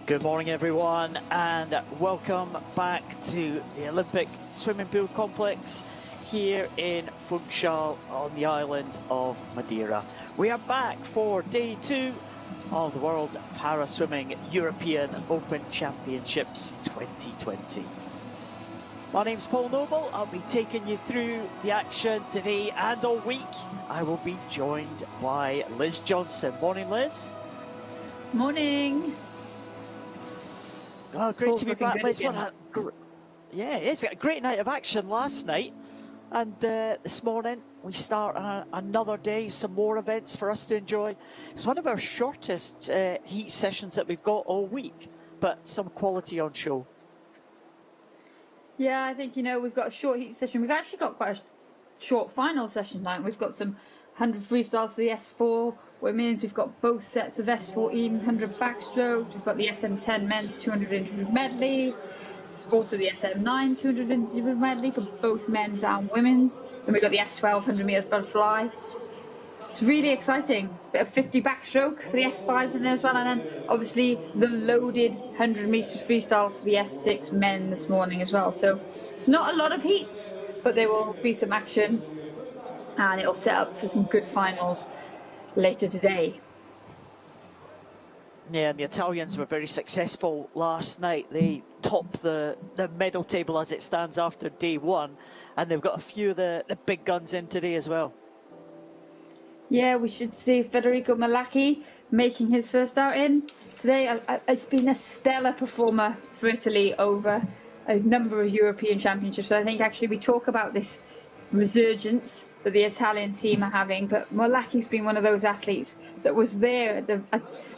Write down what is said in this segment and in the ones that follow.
Good morning everyone and welcome back to the Olympic swimming pool complex here in Funchal on the island of Madeira. We are back for day 2 of the World Para Swimming European Open Championships 2020. My name's Paul Noble. I'll be taking you through the action today and all week. I will be joined by Liz Johnson. Morning, Liz. Morning. Well, great to be back, Liz. Yeah, it's a great night of action last night. And this morning we start another day, some more events for us to enjoy. It's one of our shortest heat sessions that we've got all week, but some quality on show. Yeah, I think, we've got a short heat session. We've actually got quite a short final session tonight. We've got some 100 freestyles for the S4 women's. We've got both sets of S14 100 backstroke. We've got the SM10 men's 200 individual medley. Also the SM9 200 individual medley for both men's and women's. Then we've got the S12 100 meters butterfly. It's really exciting. Bit of 50 backstroke for the S5s in there as well. And then obviously the loaded 100 meters freestyle for the S6 men this morning as well. So not a lot of heats, but there will be some action. And it'll set up for some good finals later today. Yeah, and the Italians were very successful last night. They topped the medal table as it stands after day 1, and they've got a few of the big guns in today as well. Yeah, we should see Federico Malacchi making his first outing today. It's been a stellar performer for Italy over a number of European championships. So I think actually we talk about this resurgence that the Italian team are having, but Malacchi's been one of those athletes that was there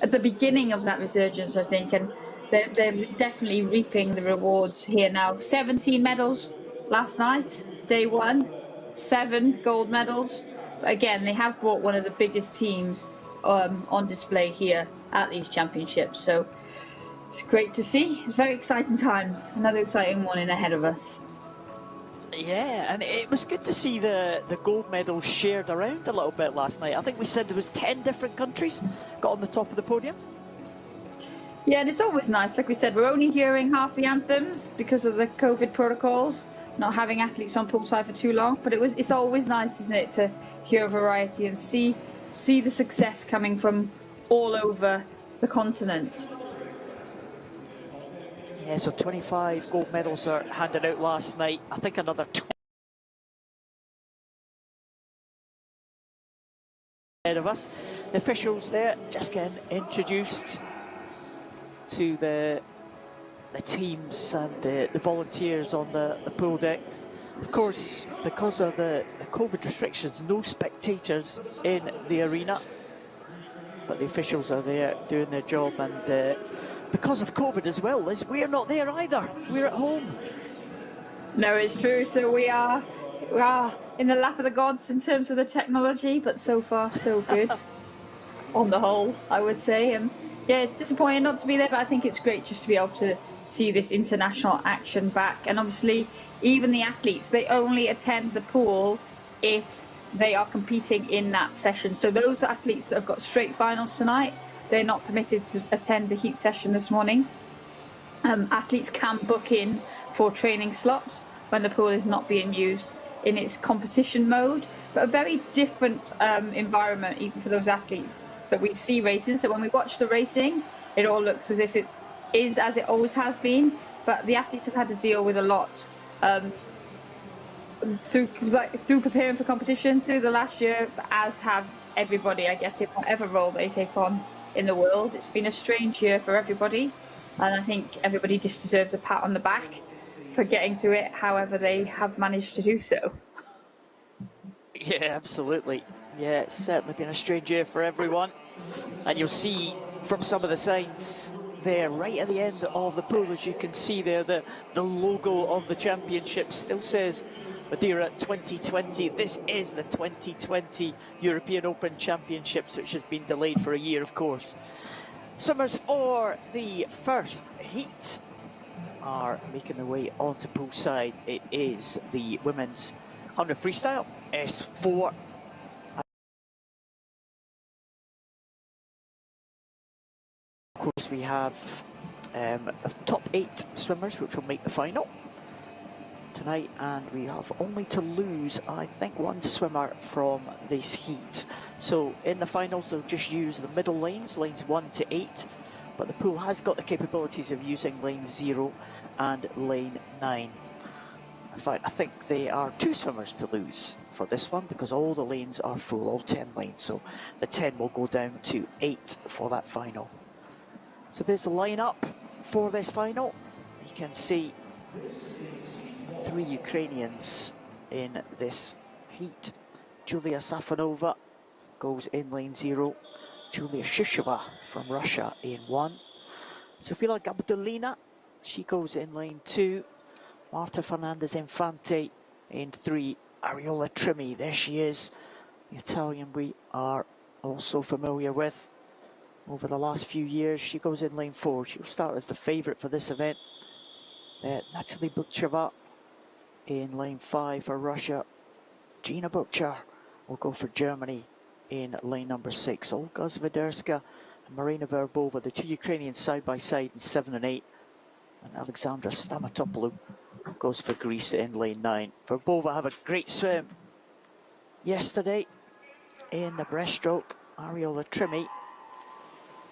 at the beginning of that resurgence, I think, and they're definitely reaping the rewards here now. 17 medals last night, day 1, 7 gold medals. But again, they have brought one of the biggest teams on display here at these championships, so it's great to see. Very exciting times. Another exciting morning ahead of us. Yeah, and it was good to see the gold medals shared around a little bit last night. I think we said there was 10 different countries got on the top of the podium. Yeah, and it's always nice. Like we said, we're only hearing half the anthems because of the COVID protocols, not having athletes on poolside for too long. But it's always nice, isn't it, to hear a variety and see the success coming from all over the continent. Yeah, so 25 gold medals are handed out last night. I think another 20 ahead of us. The officials there just getting introduced to the teams and the volunteers on the pool deck. Of course, because of the COVID restrictions, no spectators in the arena, but the officials are there doing their job, and because of COVID as well, Liz, we're not there either. We're at home. No, it's true. So we are in the lap of the gods in terms of the technology, but so far so good on the whole, I would say. And yeah, it's disappointing not to be there, but I think it's great just to be able to see this international action back. And obviously, even the athletes, they only attend the pool if they are competing in that session. So those athletes that have got straight finals tonight, they're not permitted to attend the heat session this morning. Athletes can book in for training slots when the pool is not being used in its competition mode, but a very different environment even for those athletes that we see racing. So when we watch the racing, it all looks as if it is as it always has been, but the athletes have had to deal with a lot through preparing for competition through the last year, as have everybody, I guess, in whatever role they take on in the world. It's been a strange year for everybody, and I think everybody just deserves a pat on the back for getting through it however they have managed to do so. Yeah, absolutely. Yeah, it's certainly been a strange year for everyone, and you'll see from some of the signs there right at the end of the pool, as you can see there, the logo of the championship still says Madeira 2020. This is the 2020 European Open Championships, which has been delayed for a year, of course. Swimmers for the first heat are making their way onto poolside. It is the women's 100 freestyle S4. Of course, we have top 8 swimmers which will make the final tonight, and we have only to lose, I think, 1 swimmer from this heat. So in the finals they'll just use the middle lanes, lanes 1 to 8, but the pool has got the capabilities of using lane 0 and lane 9. In fact, I think they are 2 swimmers to lose for this one because all the lanes are full, all 10 lanes, so the 10 will go down to 8 for that final. So there's the lineup for this final. You can see 3 Ukrainians in this heat. Julia Safonova goes in lane 0. Julia Shishova from Russia in 1. Sofia Gabdolina, she goes in lane 2. Marta Fernandez Infante in 3. Ariola Trimmi, there she is, the Italian we are also familiar with over the last few years. She goes in lane 4. She'll start as the favourite for this event. Natalie Bukcheva in lane 5 for Russia. Gina Butcher will go for Germany in lane number 6. Olga Zviderska and Marina Verbova, the 2 Ukrainians side by side in 7 and 8. And Alexandra Stamatopoulou goes for Greece in lane 9. Verbova have a great swim yesterday in the breaststroke. Ariola Trimmi,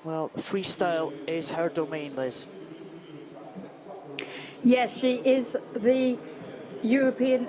well, freestyle is her domain, Liz. Yes, she is the European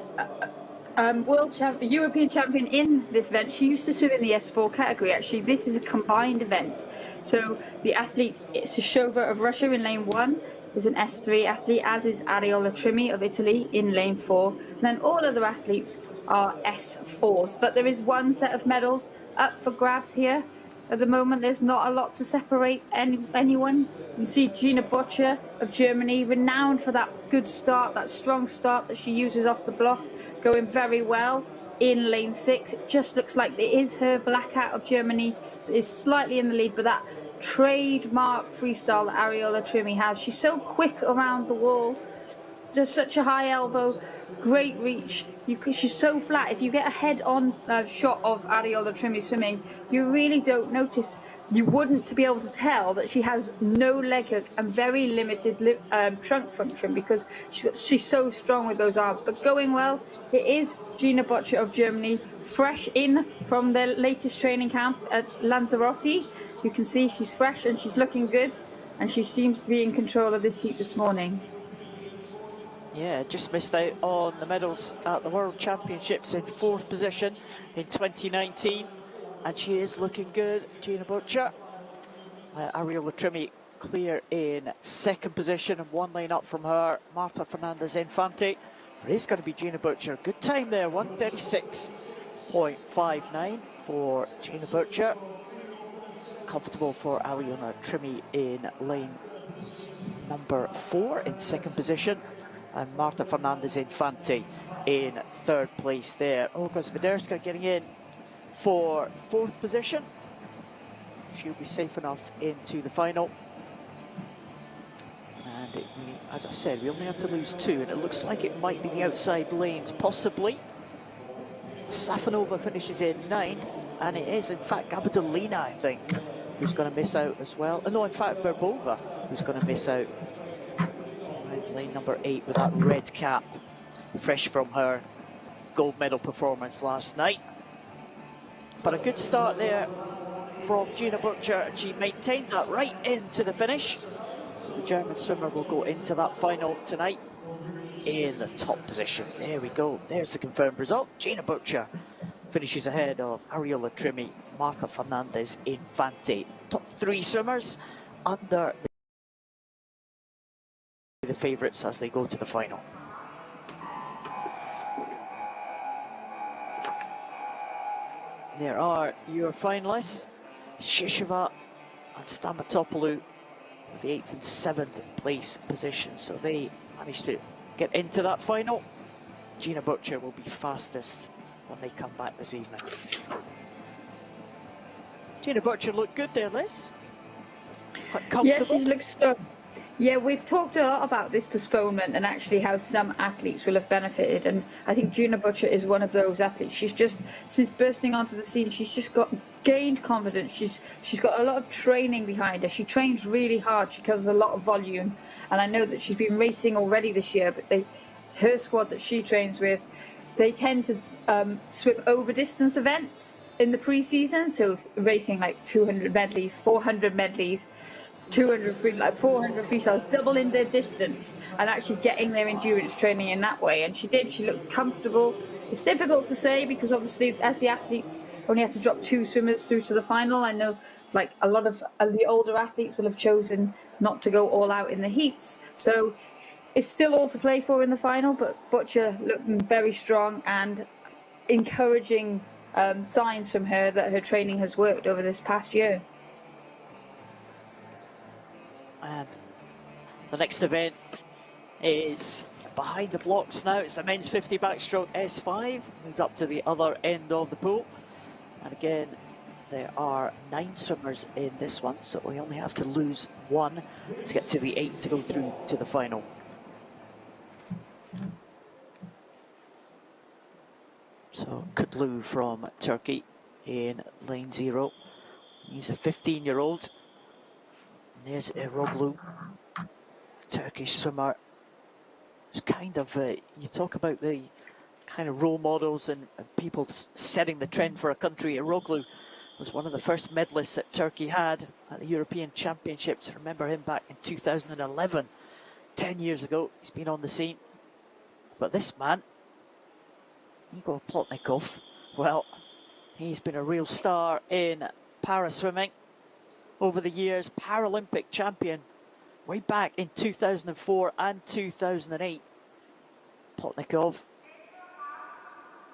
European champion in this event. She used to swim in the S4 category. Actually, this is a combined event. So the athlete, it's Shishova of Russia in lane 1, is an S3 athlete, as is Ariola Trimmi of Italy in lane 4. And then all other athletes are S4s. But there is 1 set of medals up for grabs here. At the moment, there's not a lot to separate anyone. You see Gina Butcher of Germany, renowned for that good start, that strong start that she uses off the block, going very well in lane 6. It just looks like it is her Blackout of Germany that is slightly in the lead, but that trademark freestyle that Ariola Trimmi has. She's so quick around the wall, just such a high elbow, great reach. She's so flat. If you get a head-on shot of Ariola Trimmi swimming, you really don't notice. You wouldn't be able to tell that she has no leg hook and very limited trunk function because she's so strong with those arms. But going well, it is Gina Butcher of Germany, fresh in from their latest training camp at Lanzarote. You can see she's fresh and she's looking good, and she seems to be in control of this heat this morning. Yeah, just missed out on the medals at the World Championships in 4th position in 2019. And she is looking good, Gina Butcher. Ariola Trimmi clear in 2nd position and 1 lane up from her, Marta Fernandez Infante. But it's going to be Gina Butcher. Good time there, 1:36.59 for Gina Butcher. Comfortable for Ariola Trimmi in lane number 4 in 2nd position. And Marta Fernandez Infante in 3rd place there. Olga Zviderska getting in for 4th position. She'll be safe enough into the final. And as I said, we only have to lose 2, and it looks like it might be the outside lanes, possibly. Safonova finishes in 9th, and it is in fact Gabdolina, I think, who's going to miss out as well. No, in fact Verbova, who's going to miss out. Lane number 8 with that red cap, fresh from her gold medal performance last night. But a good start there from Gina Butcher, and she maintained that right into the finish. The German swimmer will go into that final tonight in the top position. There we go, there's the confirmed result. Gina Butcher finishes ahead of Ariola Trimmi, Marta Fernandez Infante. Top 3 swimmers under the favourites as they go to the final. There are your finalists, Shishova and Stamatopoulou, the 8th and 7th place positions, so they managed to get into that final. Gina Butcher will be fastest when they come back this evening. Gina Butcher looked good there, Liz. Quite comfortable. Yeah, she looks good. Yeah, we've talked a lot about this postponement and actually how some athletes will have benefited, and I think Gina Butcher is one of those athletes. She's just, since bursting onto the scene, she's just got gained confidence. She's got a lot of training behind her. She trains really hard. She covers a lot of volume, and I know that she's been racing already this year. But her squad that she trains with, they tend to swim over distance events in the pre-season. So racing like 200 medleys, 400 medleys. 200 400 freestyles, doubling their distance and actually getting their endurance training in that way. And she did. She looked comfortable. It's difficult to say because obviously, as the athletes only have to drop 2 swimmers through to the final, I know like a lot of the older athletes will have chosen not to go all out in the heats. So it's still all to play for in the final. But Butcher looking very strong and encouraging signs from her that her training has worked over this past year. And the next event is behind the blocks now. It's the men's 50 backstroke S5, moved up to the other end of the pool. And again, there are 9 swimmers in this one, so we only have to lose 1 to get to the 8 to go through to the final. So Kutlu from Turkey in lane 0. He's a 15-year-old. There's Eroglu, Turkish swimmer. It's kind of, you talk about the kind of role models and people setting the trend for a country. Eroglu was one of the first medalists that Turkey had at the European Championships. I remember him back in 2011, 10 years ago. He's been on the scene. But this man, Igor Plotnikov, well, he's been a real star in para-swimming. Over the years, Paralympic champion way back in 2004 and 2008. Plotnikov,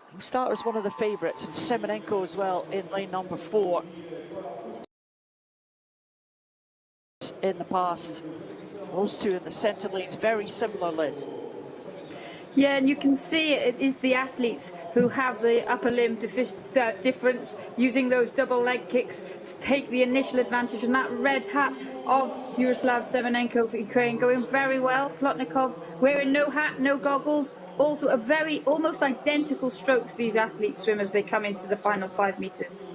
he'll start as one of the favourites, and Semenenko as well in lane number 4. In the past, those two in the centre lanes, very similar, Liz. Yeah, and you can see it is the athletes who have the upper limb difference, using those double leg kicks to take the initial advantage. And that red hat of Yaroslav Semenenko for Ukraine going very well. Plotnikov wearing no hat, no goggles. Also a very almost identical strokes these athletes swim as they come into the final 5 meters.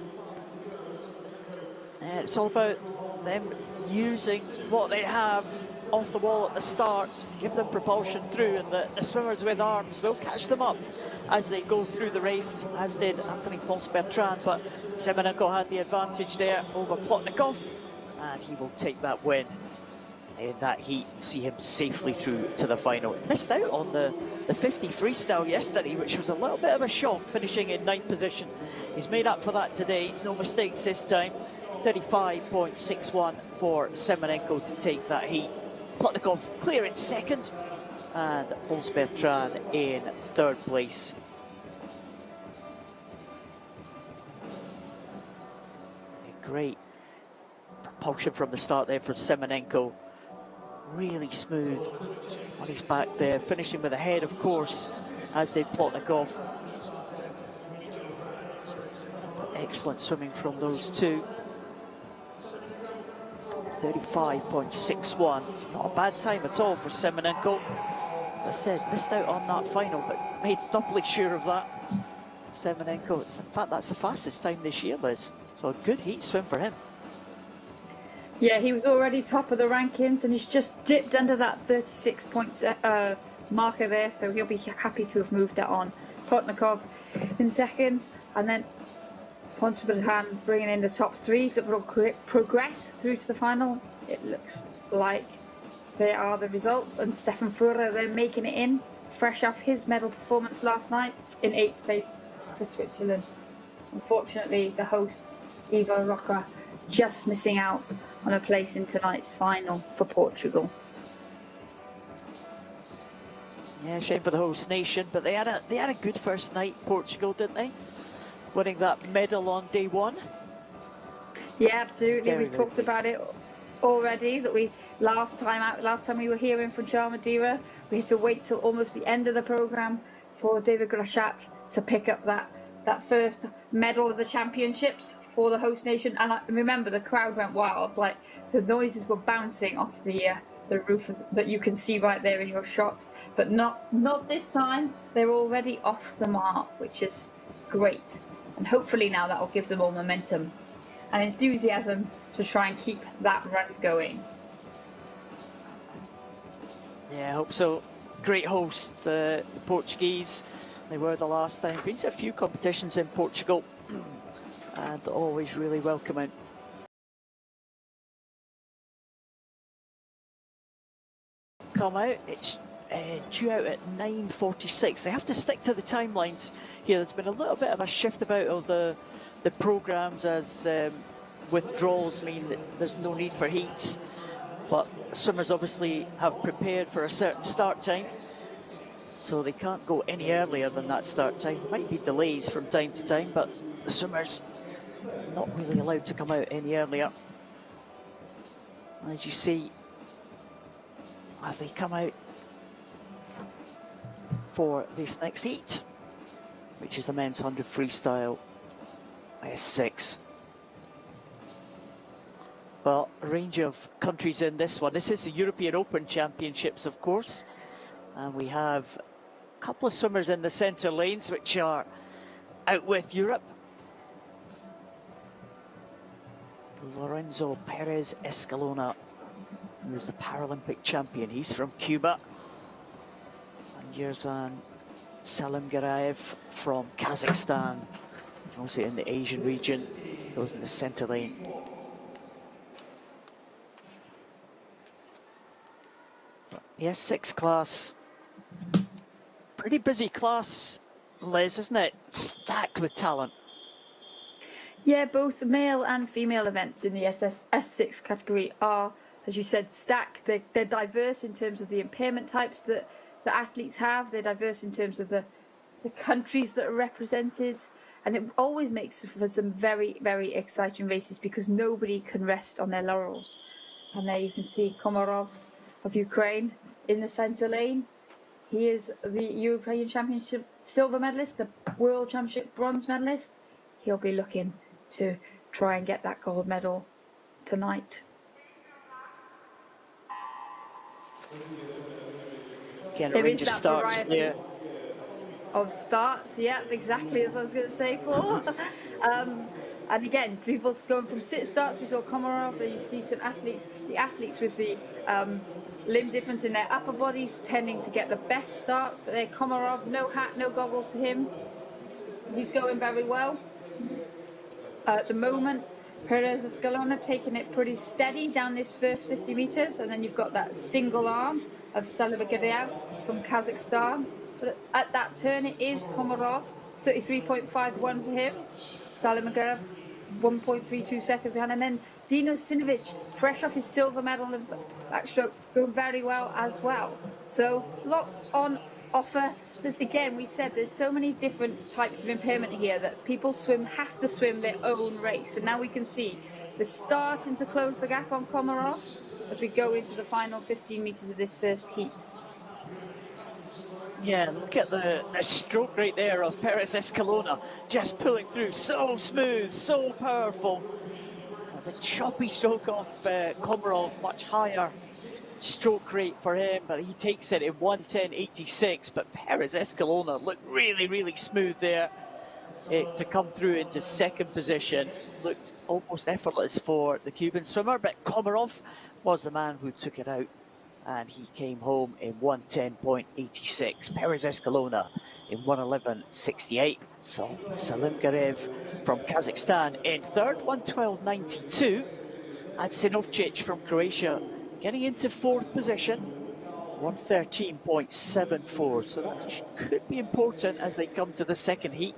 And it's all about them using what they have off the wall at the start, give them propulsion through, and the swimmers with arms will catch them up as they go through the race, as did Anthony Pons-Bertrand. But Semenenko had the advantage there over Plotnikov, and he will take that win in that heat and see him safely through to the final. Missed out on the 50 freestyle yesterday, which was a little bit of a shock, finishing in 9th position. He's made up for that today, no mistakes this time. 35.61 for Semenenko to take that heat. Plotnikov clear in 2nd, and Pons-Bertrand in 3rd place. Great propulsion from the start there for Semenenko. Really smooth on his back there, finishing with a head, of course, as did Plotnikov. Excellent swimming from those two. 35.61. It's not a bad time at all for Semenenko. As I said, missed out on that final, but made doubly sure of that. Semenenko, in fact, that's the fastest time this year, Liz. So a good heat swim for him. Yeah, he was already top of the rankings, and he's just dipped under that 36 points marker there, so he'll be happy to have moved that on. Plotnikov in 2nd, and then Pons-Bertrand bringing in the top 3 that will progress through to the final. It looks like they are the results, and Stefan Führer, they're making it in, fresh off his medal performance last night in 8th place for Switzerland. Unfortunately, the hosts, Eva Roca, just missing out on a place in tonight's final for Portugal. Yeah, shame for the host nation, but they had a good first night, Portugal, didn't they? Winning that medal on day 1. Yeah, absolutely. We've talked about it already. That last time we were here in Madeira, we had to wait till almost the end of the program for David Grachat to pick up that first medal of the championships for the host nation. And I remember the crowd went wild. Like the noises were bouncing off the roof that you can see right there in your shot. But not this time. They're already off the mark, which is great. And hopefully now that will give them all momentum and enthusiasm to try and keep that run going. Yeah, I hope so. Great hosts, the Portuguese. They were the last time. Been to a few competitions in Portugal and always really welcoming. Come out, it's due out at 9:46. They have to stick to the timelines here. There's been a little bit of a shift about of the programs as withdrawals mean that there's no need for heats. But swimmers obviously have prepared for a certain start time, so they can't go any earlier than that start time. There might be delays from time to time, but the swimmers not really allowed to come out any earlier. As you see, as they come out for this next heat, which is the men's 100 freestyle S6. Well, a range of countries in this one. This is the European Open Championships, of course. And we have a couple of swimmers in the centre lanes, which are out with Europe. Lorenzo Perez Escalona, who is the Paralympic champion. He's from Cuba. And Yerzhan Salimgarayev from Kazakhstan, also in the Asian region, goes in the centre lane. The S6 class, pretty busy class, Liz, isn't it? Stacked with talent. Yeah, both the male and female events in the S6 category are, as you said, stacked. They're diverse in terms of the impairment types that the athletes have. They're diverse in terms of the countries that are represented. And it always makes for some very, very exciting races because nobody can rest on their laurels. And there you can see Komarov of Ukraine in the centre lane. He is the European Championship silver medalist, the World Championship bronze medalist. He'll be looking to try and get that gold medal tonight. Again, There is range of that starts variety there. of starts, yeah, exactly as I was going to say, Paul. And again, people going from sit starts, we saw Komarov, and you see some athletes, the athletes with the limb difference in their upper bodies tending to get the best starts, but there Komarov, no hat, no goggles for him. He's going very well. At the moment, Perez Escalona taking it pretty steady down this first 50 metres, and then you've got that single arm of Salimgarayev from Kazakhstan. But at that turn, it is Komarov, 33.51 for him. Salimgarayev, 1.32 seconds behind, and then Dino Sinovic, fresh off his silver medal in backstroke, going very well as well. So lots on offer. Again, we said there's so many different types of impairment here that people have to swim their own race. And now we can see they're starting to close the gap on Komarov as we go into the final 15 metres of this first heat. Yeah, look at the stroke right there of Perez Escalona, just pulling through, so smooth, so powerful. The choppy stroke of Komarov, much higher stroke rate for him, but he takes it in 1:10.86. But Perez Escalona looked really, really smooth there to come through into second position. Looked almost effortless for the Cuban swimmer, but Komarov was the man who took it out, and he came home in 1:10.86. Perez Escalona in 1:11.68. So Salimgarayev from Kazakhstan in third, 1:12.92. And Sinovcic from Croatia getting into fourth position, 1:13.74. So that could be important as they come to the second heat.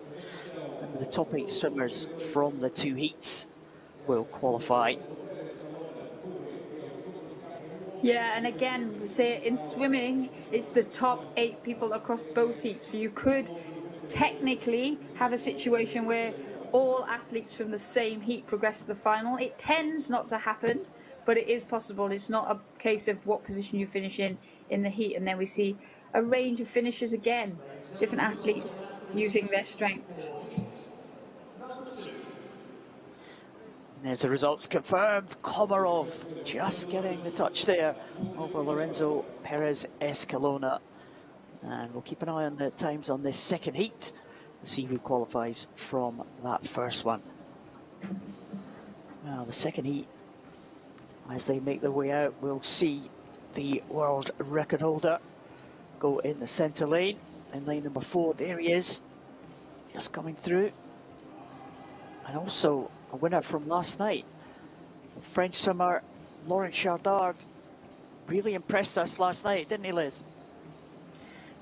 And the top 8 swimmers from the 2 heats will qualify. Yeah, and again, we say in swimming, it's the top 8 people across both heats. So you could technically have a situation where all athletes from the same heat progress to the final. It tends not to happen, but it is possible. It's not a case of what position you finish in the heat. And then we see a range of finishes again, different athletes using their strengths. And there's the results confirmed. Komarov just getting the touch there over Lorenzo Perez Escalona. And we'll keep an eye on the times on this second heat to see who qualifies from that first one. Now the second heat, as they make their way out, we'll see the world record holder go in the centre lane. In lane number 4, there he is, just coming through. And also a winner from last night, French swimmer Laurent Chardard. Really impressed us last night, didn't he, Liz?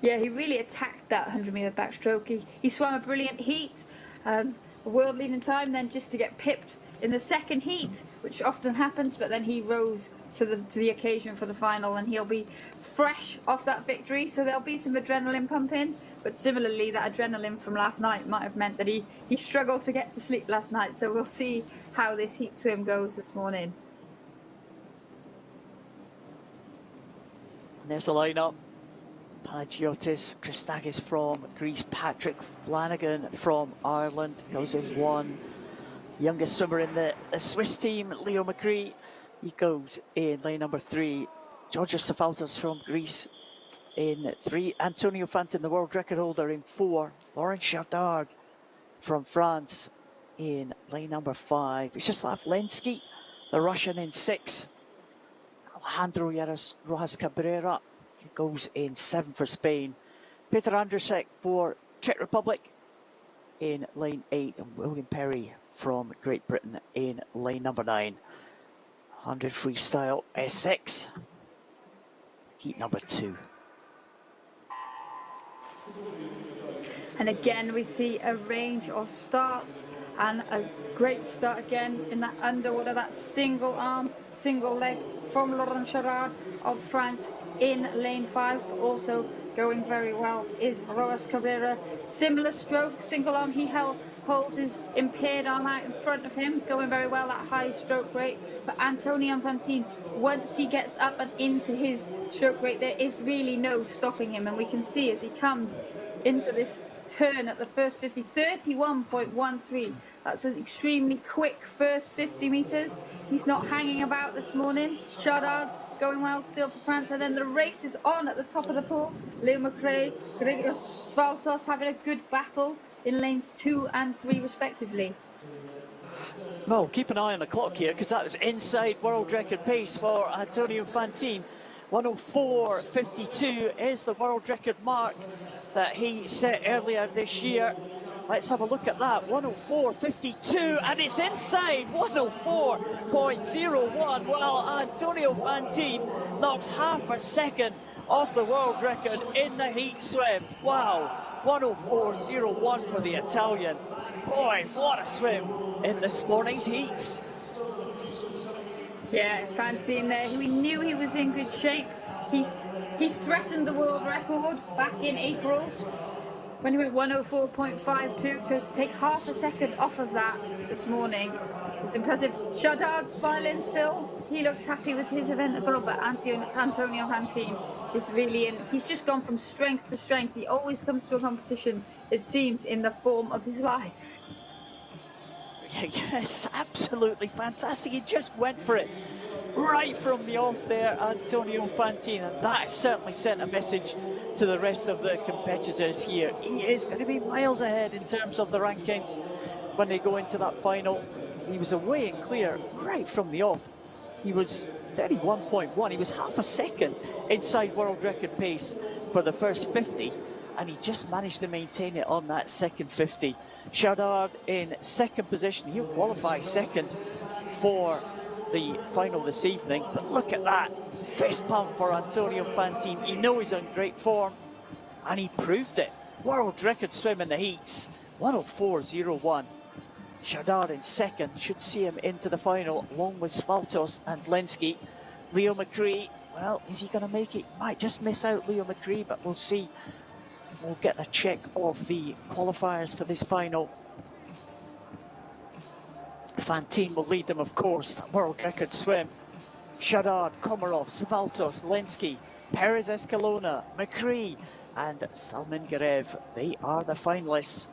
Yeah, he really attacked that 100-metre backstroke. He swam a brilliant heat, a world-leading time, then just to get pipped in the second heat, which often happens, but then he rose to the occasion for the final, and he'll be fresh off that victory, so there'll be some adrenaline pumping. But similarly, that adrenaline from last night might have meant that he struggled to get to sleep last night, so we'll see how this heat swim goes this morning. And there's the lineup. Panagiotis Christakis from Greece, Patrick Flanagan from Ireland goes in 1. Youngest swimmer in the Swiss team, Leo McCree, he goes in lane number 3. Georgios Safaltos from Greece in 3. Antonio Fantin, the world record holder, in 4. Laurent Chardard from France in lane number 5. Vyacheslav Lenski, the Russian, in 6. Alejandro Rojas Cabrera, he goes in 7 for Spain. Peter Andrzejczyk for Czech Republic in lane 8. And William Perry from Great Britain in lane number 9. 100 Freestyle S6, heat number 2. And again, we see a range of starts and a great start again in that underwater, that single arm, single leg from Laurent Chardard of France in lane 5, but also going very well is Rojas Cabrera. Similar stroke, single arm, he holds his impaired arm out in front of him, going very well at high stroke rate. But Antonio Fantin, once he gets up and into his stroke rate, there is really no stopping him. And we can see as he comes into this turn at the first 50, 31.13. That's an extremely quick first 50 metres. He's not hanging about this morning. Chardard going well still for France, and then the race is on at the top of the pool. Leo McCree, Georgios Svaltos having a good battle in lanes 2 and 3 respectively. Well, keep an eye on the clock here, because that was inside world record pace for Antonio Fantin. 104.52 is the world record mark that he set earlier this year. Let's have a look at that. 104.52, and it's inside 104.01. Well, Antonio Fantin knocks half a second off the world record in the heat swim. Wow, 104.01 for the Italian. Boy, what a swim in this morning's heats. Yeah, Fantin there. We knew he was in good shape. He threatened the world record back in April when he went 104.52. So to take half a second off of that this morning, it's impressive. Chardard smiling still. He looks happy with his event as well. But Antonio Fantin is really in. He's just gone from strength to strength. He always comes to a competition, it seems, in the form of his life. Yes, absolutely fantastic. He just went for it right from the off there, Antonio Fantin, and that has certainly sent a message to the rest of the competitors here. He is going to be miles ahead in terms of the rankings when they go into that final. He was away and clear right from the off. He was 31.1. He was half a second inside world record pace for the first 50, and he just managed to maintain it on that second 50. Chardard in second position. He'll qualify second for the final this evening. But look at that fist pump for Antonio Fantin. You know he's on great form, and he proved it. World record swim in the heats, 104.01. Chardard in second, should see him into the final along with Svaltos and Lenski. Leo McCree, well, is he going to make it? Might just miss out Leo McCree, but we'll see. We'll get a check of the qualifiers for this final. Fantin will lead them, of course. That world record swim. Chardard, Komarov, Svaltos, Lenski, Perez Escalona, McCree and Salmingarev. They are the finalists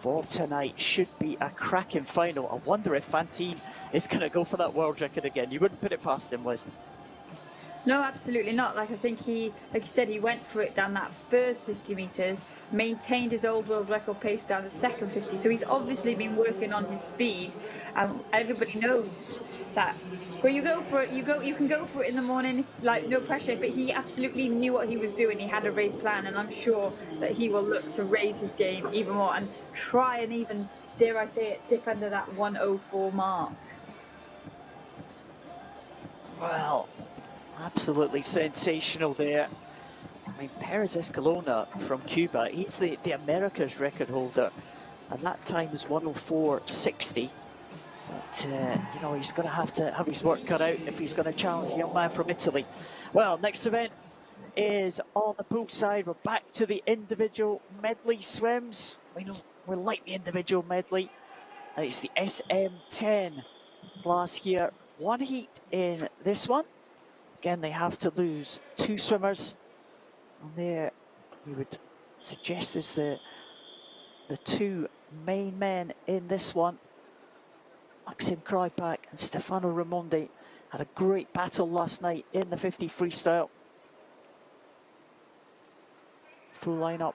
for tonight. Should be a cracking final. I wonder if Fantin is going to go for that world record again. You wouldn't put it past him, Liz. No, absolutely not. Like I think he, like you said, he went for it down that first 50 meters, maintained his old world record pace down the second 50. So he's obviously been working on his speed. Everybody knows that. When you go for it, you can go for it in the morning, like no pressure. But he absolutely knew what he was doing. He had a race plan, and I'm sure that he will look to raise his game even more and try and even, dare I say it, dip under that 104 mark. Well, absolutely sensational there. I mean, Perez Escalona from Cuba, he's the America's record holder, and that time was 104.60. But, you know, he's going to have his work cut out if he's going to challenge the young man from Italy. Well, next event is on the pool side. We're back to the individual medley swims. We like the individual medley. And it's the SM10 class here. One heat in this one. Again, they have to lose 2 swimmers. And there we would suggest is the 2 main men in this one. Maxim Krypak and Stefano Raimondi had a great battle last night in the 50 freestyle. Full lineup.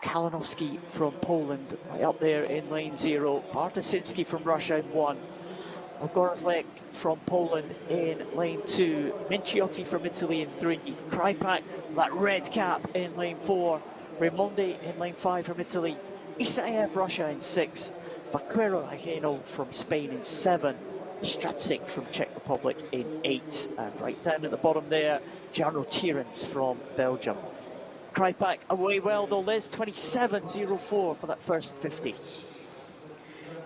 Kalinowski from Poland, right up there in lane 0. Bartoszyński from Russia in 1. Ogorzlek from Poland in lane 2. Minciotti from Italy in 3. Krypak, that red cap in lane 4. Raimondi in lane 5 from Italy. Isaev, Russia in 6. Vaquero Ajeno from Spain in 7. Stratsik from Czech Republic in 8. And right down at the bottom there, Jarno Tierens from Belgium. Krypak away well though, Liz, 27.04 for that first 50.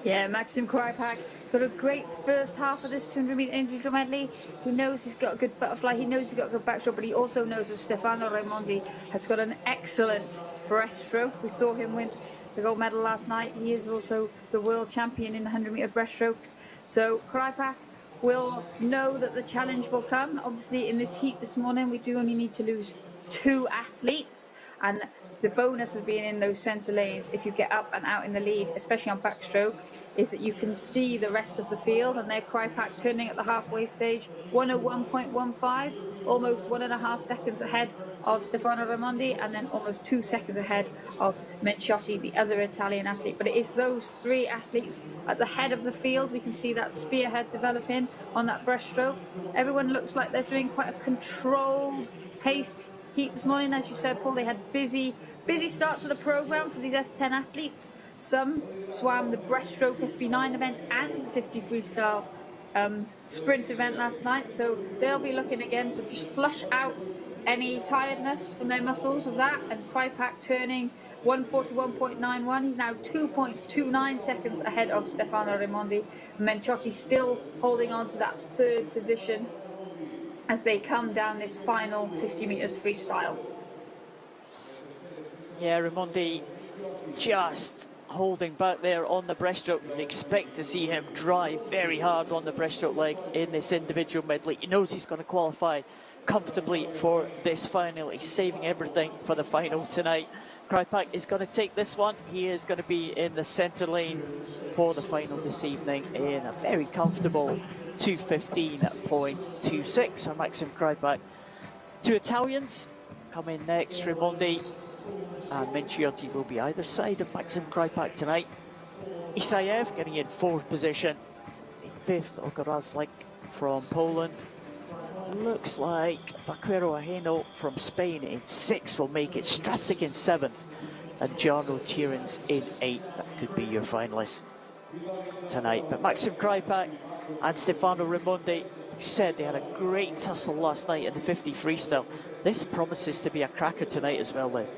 Yeah, Maxim Krypak got a great first half of this 200-meter individual medley. He knows he's got a good butterfly, he knows he's got a good backstroke, but he also knows that Stefano Raimondi has got an excellent breaststroke. We saw him win the gold medal last night. He is also the world champion in the 100-meter breaststroke. So Krypak will know that the challenge will come. Obviously, in this heat this morning, we do only need to lose 2 athletes, and the bonus of being in those centre lanes, if you get up and out in the lead, especially on backstroke, is that you can see the rest of the field. And there Krypak turning at the halfway stage, 101.15, almost 1.5 seconds ahead of Stefano Raimondi, and then almost 2 seconds ahead of Minciotti, the other Italian athlete. But it is those 3 athletes at the head of the field. We can see that spearhead developing on that breaststroke. Everyone looks like they're doing quite a controlled, paced heat this morning. As you said, Paul, they had busy start to the program for these S10 athletes. Some swam the breaststroke SB9 event and the 50 freestyle sprint event last night, so they'll be looking again to just flush out any tiredness from their muscles of that. And Krypak turning 141.91. He's now 2.29 seconds ahead of Stefano Raimondi. Minciotti still holding on to that 3rd position as they come down this final 50 meters freestyle. Yeah, Raimondi just holding back there on the breaststroke. You expect to see him drive very hard on the breaststroke leg in this individual medley. He knows he's going to qualify comfortably for this final. He's saving everything for the final tonight. Krypak is going to take this one. He is going to be in the centre lane for the final this evening in a very comfortable 2:15.26 for Maxim Krypak. 2 Italians come in next. Raimondi and Minciotti will be either side of Maxim Krypak tonight. Isaev getting in 4th position. In 5th, Ogorzlek from Poland. Looks like Vaquero Ajeno from Spain in 6th will make it. Stratsik in 7th and Jarno Tierens in 8th. That could be your finalists tonight. But Maxim Krypak and Stefano Raimondi said they had a great tussle last night in the 50 freestyle. This promises to be a cracker tonight as well, Liz.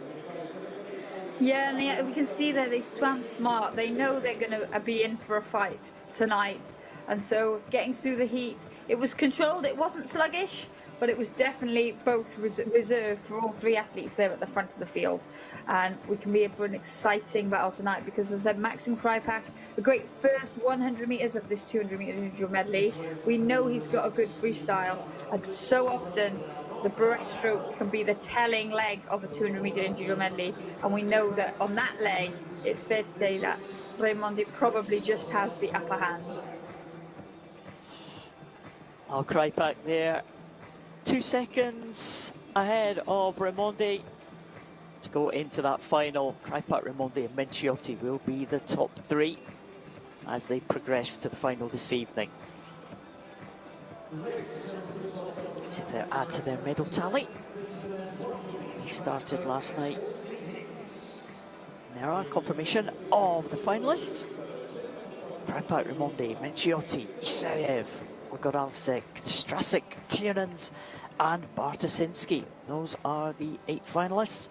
Yeah, and we can see that they swam smart. They know they're going to be in for a fight tonight. And so getting through the heat, it was controlled. It wasn't sluggish, but it was definitely both reserved for all 3 athletes there at the front of the field. And we can be in for an exciting battle tonight because, as I said, Maxim Krypak, the great first 100 metres of this 200-metre individual medley. We know he's got a good freestyle, and so often the breaststroke can be the telling leg of a 200-metre individual medley, and we know that on that leg, it's fair to say that Raimondi probably just has the upper hand. Krypak there 2 seconds ahead of Raimondi to go into that final. Kripat, Raimondi and Menciotti will be the top 3 as they progress to the final this evening. See if they add to their medal tally. He started last night. There are confirmation of the finalists. Kripat, Raimondi, Menciotti, Isaev, Ogoralsek, Strasik, Tiernans and Bartosinski. Those are the 8 finalists.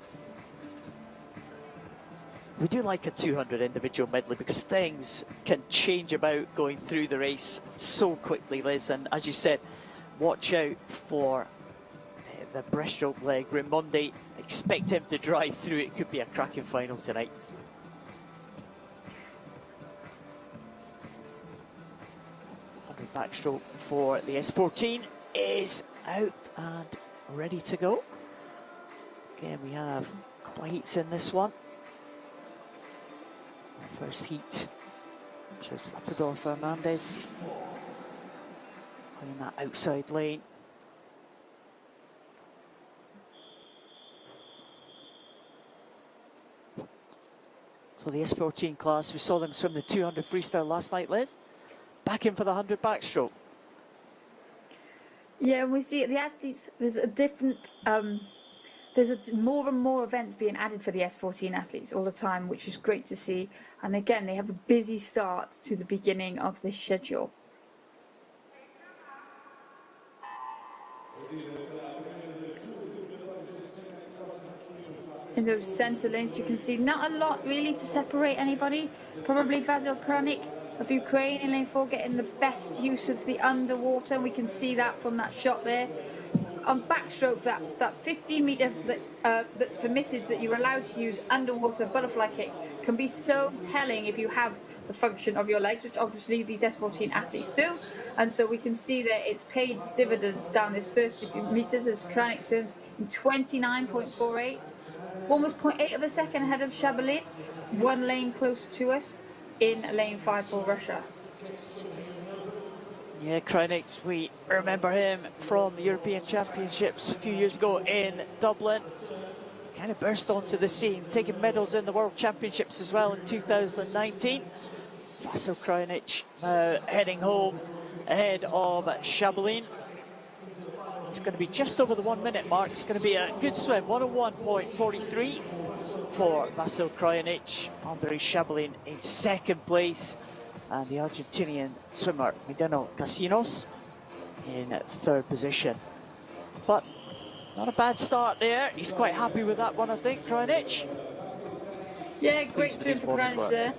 We do like a 200 individual medley because things can change about going through the race so quickly, Liz. And as you said, watch out for the breaststroke leg. Raimondi, expect him to drive through. It could be a cracking final tonight. Backstroke for the S14 is out and ready to go. Again, we have a couple of heats in this one. First heat, which is Labrador Fernandez in that outside lane. So the S14 class, we saw them swim the 200 freestyle last night, Liz. Back in for the 100 backstroke. Yeah, we see the athletes, there's a different, more and more events being added for the S14 athletes all the time, which is great to see. And again, they have a busy start to the beginning of this schedule. In those centre lanes, you can see not a lot really to separate anybody. Probably Vasil Kranik of Ukraine in lane 4 getting the best use of the underwater, and we can see that from that shot there. On backstroke, that 15 metre that's permitted, that you're allowed to use underwater butterfly kick, can be so telling if you have the function of your legs, which obviously these S14 athletes do. And so we can see that it's paid dividends down this first few metres as Kranik turns in 29.48, almost 0.8 of a second ahead of Shabalin, 1 lane closer to us in lane 5 for Russia. Yeah, Kranik, we remember him from the European Championships a few years ago in Dublin. Kind of burst onto the scene, taking medals in the World Championships as well in 2019. Vasil Kranik now heading home ahead of Shabalin. It's going to be just over the 1 minute mark. It's going to be a good swim, 101.43 for Vasil Kranik. Andrei Shabalin in second place, and the Argentinian swimmer Medano Casinos in third position. But not a bad start there. He's quite happy with that one, I think, Kranik. Yeah, great swim for Kranik there.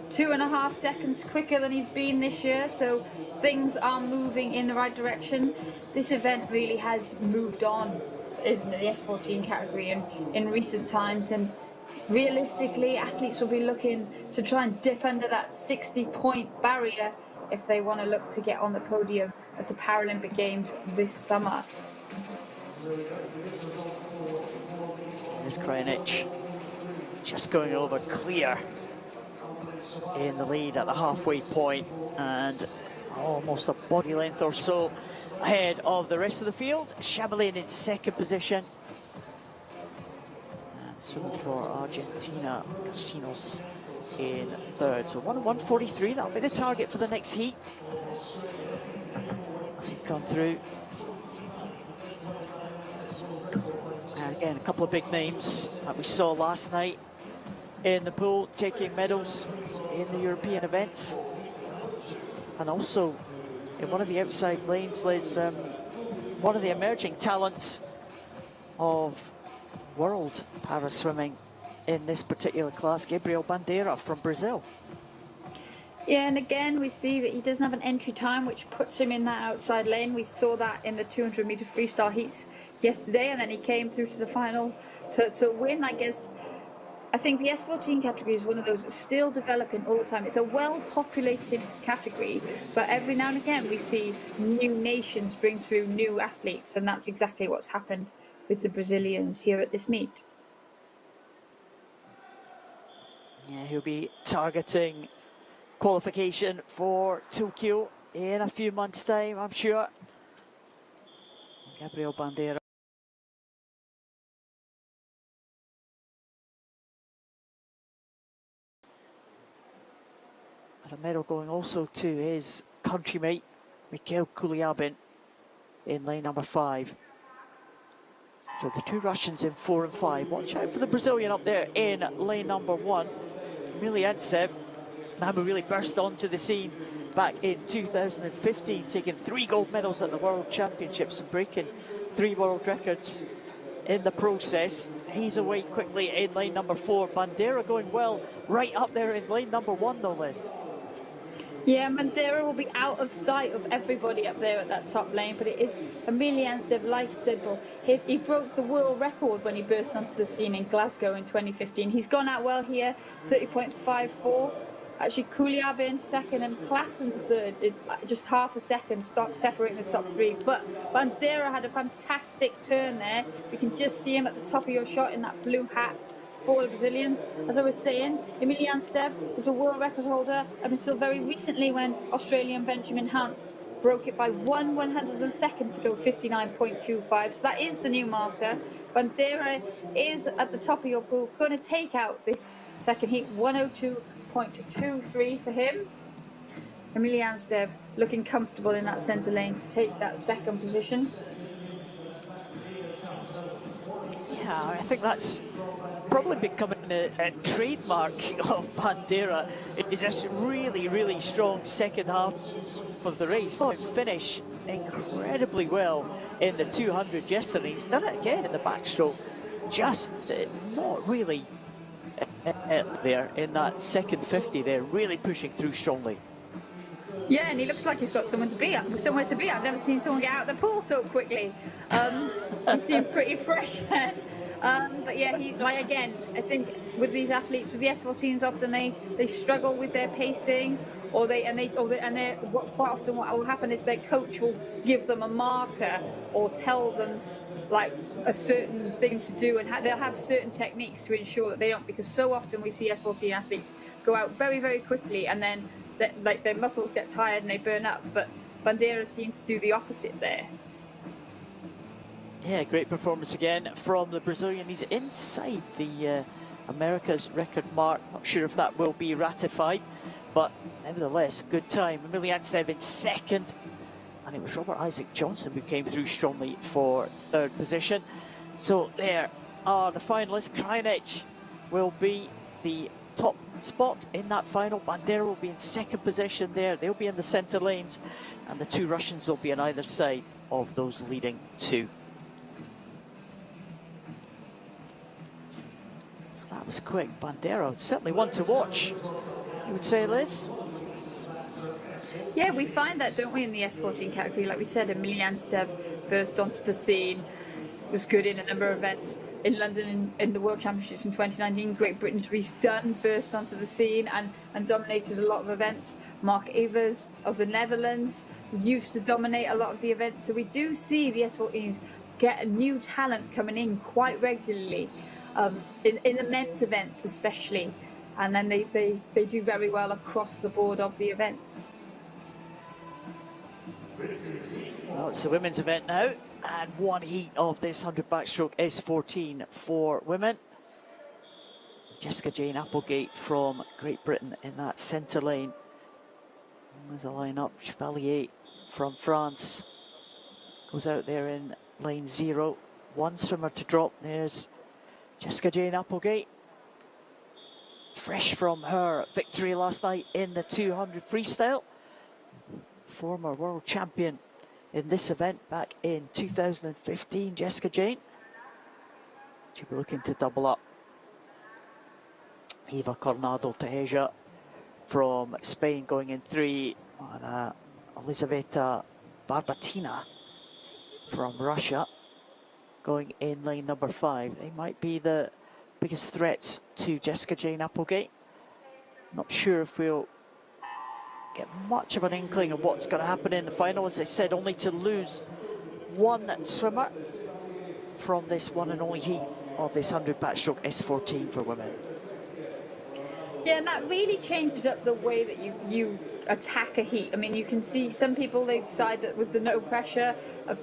2.5 seconds quicker than he's been this year, so things are moving in the right direction. This event really has moved on in the S14 category in recent times, and realistically athletes will be looking to try and dip under that 60-point barrier if they want to look to get on the podium at the Paralympic Games this summer. There's Kranik just going over clear in the lead at the halfway point, and almost a body length or so ahead of the rest of the field. Shabalin in second position, and swimming for Argentina, Casinos in third. So 1:43, that'll be the target for the next heat as we've gone through. And again, a couple of big names that we saw last night in the pool taking medals in the European events, and also in one of the outside lanes, Liz, one of the emerging talents of world para swimming in this particular class, Gabriel Bandeira from Brazil. Yeah, and again we see that he doesn't have an entry time, which puts him in that outside lane. We saw that in the 200 metre freestyle heats yesterday, and then he came through to the final to win. I think the S14 category is one of those that's still developing all the time. It's a well-populated category, but every now and again we see new nations bring through new athletes, and that's exactly what's happened with the Brazilians here at this meet. Yeah, he'll be targeting qualification for Tokyo in a few months' time, I'm sure. Gabriel Bandeira. And a medal going also to his countrymate, Mikhail Kuliabin, in lane number 5. So the two Russians in 4 and 5. Watch out for the Brazilian up there in lane number 1. Miliantsev, man who really burst onto the scene back in 2015, taking 3 gold medals at the World Championships and breaking 3 world records in the process. He's away quickly in lane number 4. Bandeira going well right up there in lane number 1 though, Liz. Yeah, Madeira will be out of sight of everybody up there at that top lane, but it is Miliantsev, like Sidball. He broke the world record when he burst onto the scene in Glasgow in 2015. He's gone out well here, 30.54. Actually, Kuliabin second and Klassen third, just half a second, separating the top 3. But Bandeira had a fantastic turn there. You can just see him at the top of your shot in that blue hat. For the Brazilians, as I was saying, Miliantsev was a world record holder up until very recently when Australian Benjamin Hans broke it by 1/102nd to go 59.25. So that is the new marker. Bandeira is at the top of your pool, going to take out this second heat, 102.23 for him. Miliantsev looking comfortable in that centre lane to take that second position. Yeah, I think that's probably becoming a trademark of Bandeira. It's just really, really strong second half of the race. Finish incredibly well in the 200 yesterday. He's done it again in the backstroke. Just not really there in that second 50 there, really pushing through strongly. Yeah, and he looks like he's got somewhere to be. I've never seen someone get out of the pool so quickly. He seemed pretty fresh then. But yeah, again, I think with these athletes, with the S14s, often they struggle with their pacing, quite often what will happen is their coach will give them a marker or tell them like a certain thing to do, and they'll have certain techniques to ensure that they don't, because so often we see S14 athletes go out very, very quickly and then their muscles get tired and they burn up. But Bandeira seemed to do the opposite there. Yeah, great performance again from the Brazilian. He's inside the America's record mark. Not sure if that will be ratified, but nevertheless, good time. Miliantsev in second, and it was Robert Isaac Johnson who came through strongly for third position. So there are the finalists. Krajnec will be the top spot in that final. Bandeira will be in second position there. They'll be in the centre lanes, and the two Russians will be on either side of those leading two. That was quick. Bandeira, certainly one to watch, you would say, Liz? Yeah, we find that, don't we, in the S14 category? Like we said, Miliantsev burst onto the scene, was good in a number of events. In London, in the World Championships in 2019, Great Britain's Rhys Dunn burst onto the scene and dominated a lot of events. Mark Evers of the Netherlands used to dominate a lot of the events. So we do see the S14s get a new talent coming in quite regularly. In the men's events especially, and then they do very well across the board of the events. Well, it's a women's event now, and one heat of this 100 backstroke S14 for women. Jessica Jane Applegate from Great Britain in that centre lane. There's a line-up. Chevalier from France goes out there in lane 0. One swimmer to drop. There's Jessica Jane Applegate, fresh from her victory last night in the 200 freestyle. Former world champion in this event back in 2015, Jessica Jane. She'll be looking to double up. Eva Coronado Tejeja from Spain going in 3. And Elizaveta Barbatina from Russia going in lane number 5. They might be the biggest threats to Jessica Jane Applegate. Not sure if we'll get much of an inkling of what's going to happen in the final. As I said, only to lose one swimmer from this one and only heat of this 100 backstroke S14 for women. Yeah, and that really changes up the way that you attack a heat. I mean, you can see some people, they decide that with the no pressure of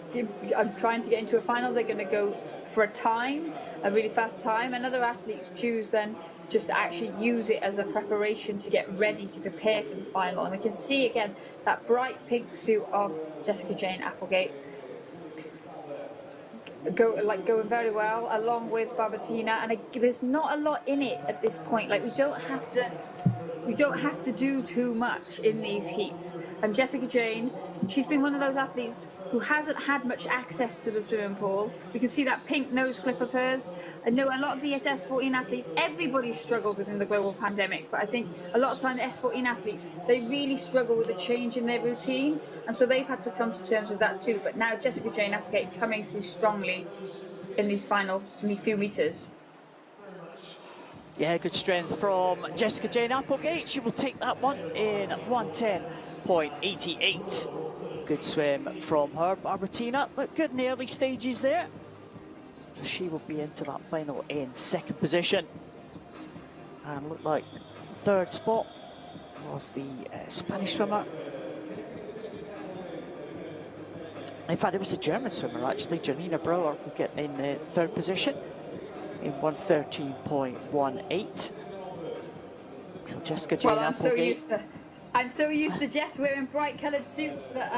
trying to get into a final, they're going to go for a time, a really fast time, and other athletes choose then just to actually use it as a preparation to get ready to prepare for the final. And we can see again that bright pink suit of Jessica Jane Applegate going very well along with Barbertina, and there's not a lot in it at this point. Like, we don't have to do too much in these heats. And Jessica Jane, she's been one of those athletes who hasn't had much access to the swimming pool. You can see that pink nose clip of hers. I know a lot of the S14 athletes, everybody struggled within the global pandemic, but I think a lot of time the S14 athletes, they really struggle with a change in their routine, and so they've had to come to terms with that too. But now Jessica Jane Applegate coming through strongly in these few meters. Yeah, good strength from Jessica Jane Applegate. She will take that one in 1:10.88. Good swim from her. Barbertina looked good in the early stages there. She will be into that final in second position. And looked like third spot was the Spanish swimmer. In fact, it was a German swimmer actually, Janina Brauer, who get in third position in 1:13.18. So Jessica Jane Applegate. I'm so used to Jess wearing bright coloured suits that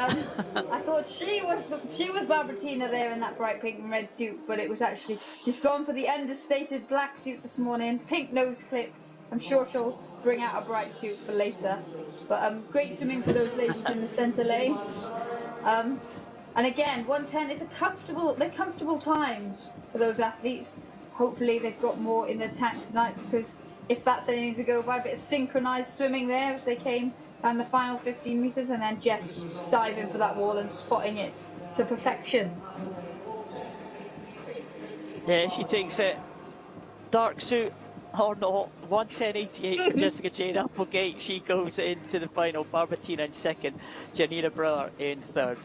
I thought she was Barbertina there in that bright pink and red suit, but it was actually, she's gone for the understated black suit this morning, pink nose clip. I'm sure she'll bring out a bright suit for later. But great swimming for those ladies in the centre lanes. And again, 1:10 is they're comfortable times for those athletes. Hopefully they've got more in their tank tonight, because if that's anything to go by, a bit of synchronised swimming there as they came down the final 15 metres, and then Jess diving for that wall and spotting it to perfection. Yeah, she takes it. Dark suit or not, 1:10.88 for Jessica Jane Applegate. She goes into the final. Barbertina in second, Janina Brauer in third.